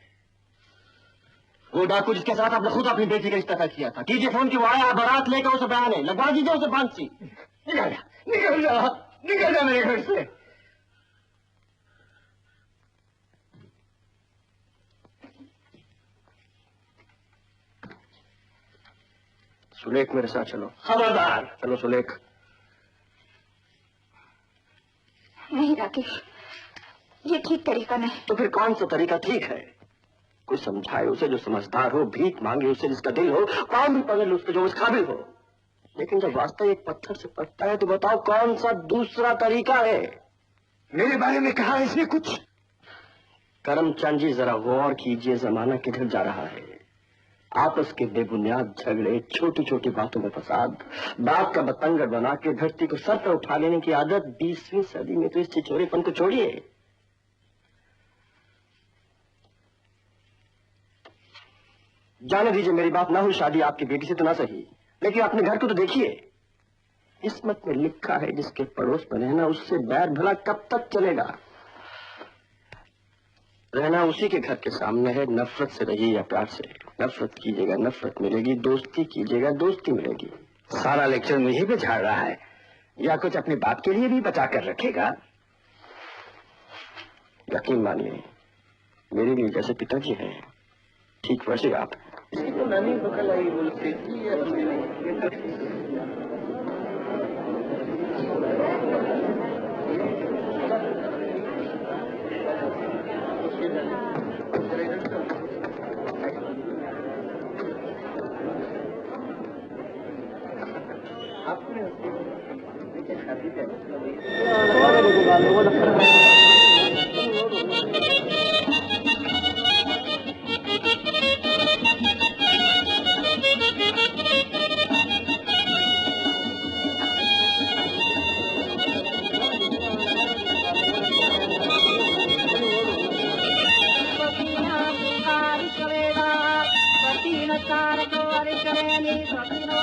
वो डाकू जिसके साथ आपने खुद अपनी बेटी का रिश्ता तय किया था। कीजिए फोन की वो आया, बारात लेकर उसे बयाने लगवा दीजिए उसे फांसी। निकल जा, निकल जा, निकल जा मेरे घर से। सुलेख, मेरे साथ चलो। खबरदार। चलो सुलेख। नहीं राकेश, ये ठीक तरीका नहीं। तो फिर कौन सा तरीका ठीक है? कोई समझाए उसे जो समझदार हो, भीख मांगे उसे जिसका दिल हो, काम भी पकड़ लो उसके जो उस काबिल हो। लेकिन जब वास्तव एक पत्थर से पड़ता है तो बताओ कौन सा दूसरा तरीका है? मेरे बारे में कहा इसने कुछ? करमचंद जी, जरा गौर कीजिए, जमाना किधर जा रहा है। आपस के बेबुनियाद झगड़े, छोटी छोटी बातों में फसाद, बात का बतंगड़ बना के धरती को सर पर उठा लेने की आदत 20वीं सदी में तो इस छिछोरेपन को छोड़िए। जाने दीजिए, मेरी बात ना हुई, शादी आपकी बेटी से तो ना सही, लेकिन अपने घर को तो देखिए। किस्मत में लिखा है जिसके पड़ोस में रहना उससे बैर भला कब तक चलेगा। रहना उसी के घर के सामने है। नफरत से रहिए या प्यार से। नफरत कीजिएगा नफरत मिलेगी, दोस्ती कीजिएगा दोस्ती मिलेगी। सारा लेक्चर मुझे भी झाड़ रहा है, या कुछ अपनी बात के लिए भी बचा कर रखेगा? यकीन मानिए, मेरे लिए जैसे पिताजी हैं ठीक वैसे आप हैं। Sarko, Ari Kareni, Sakino,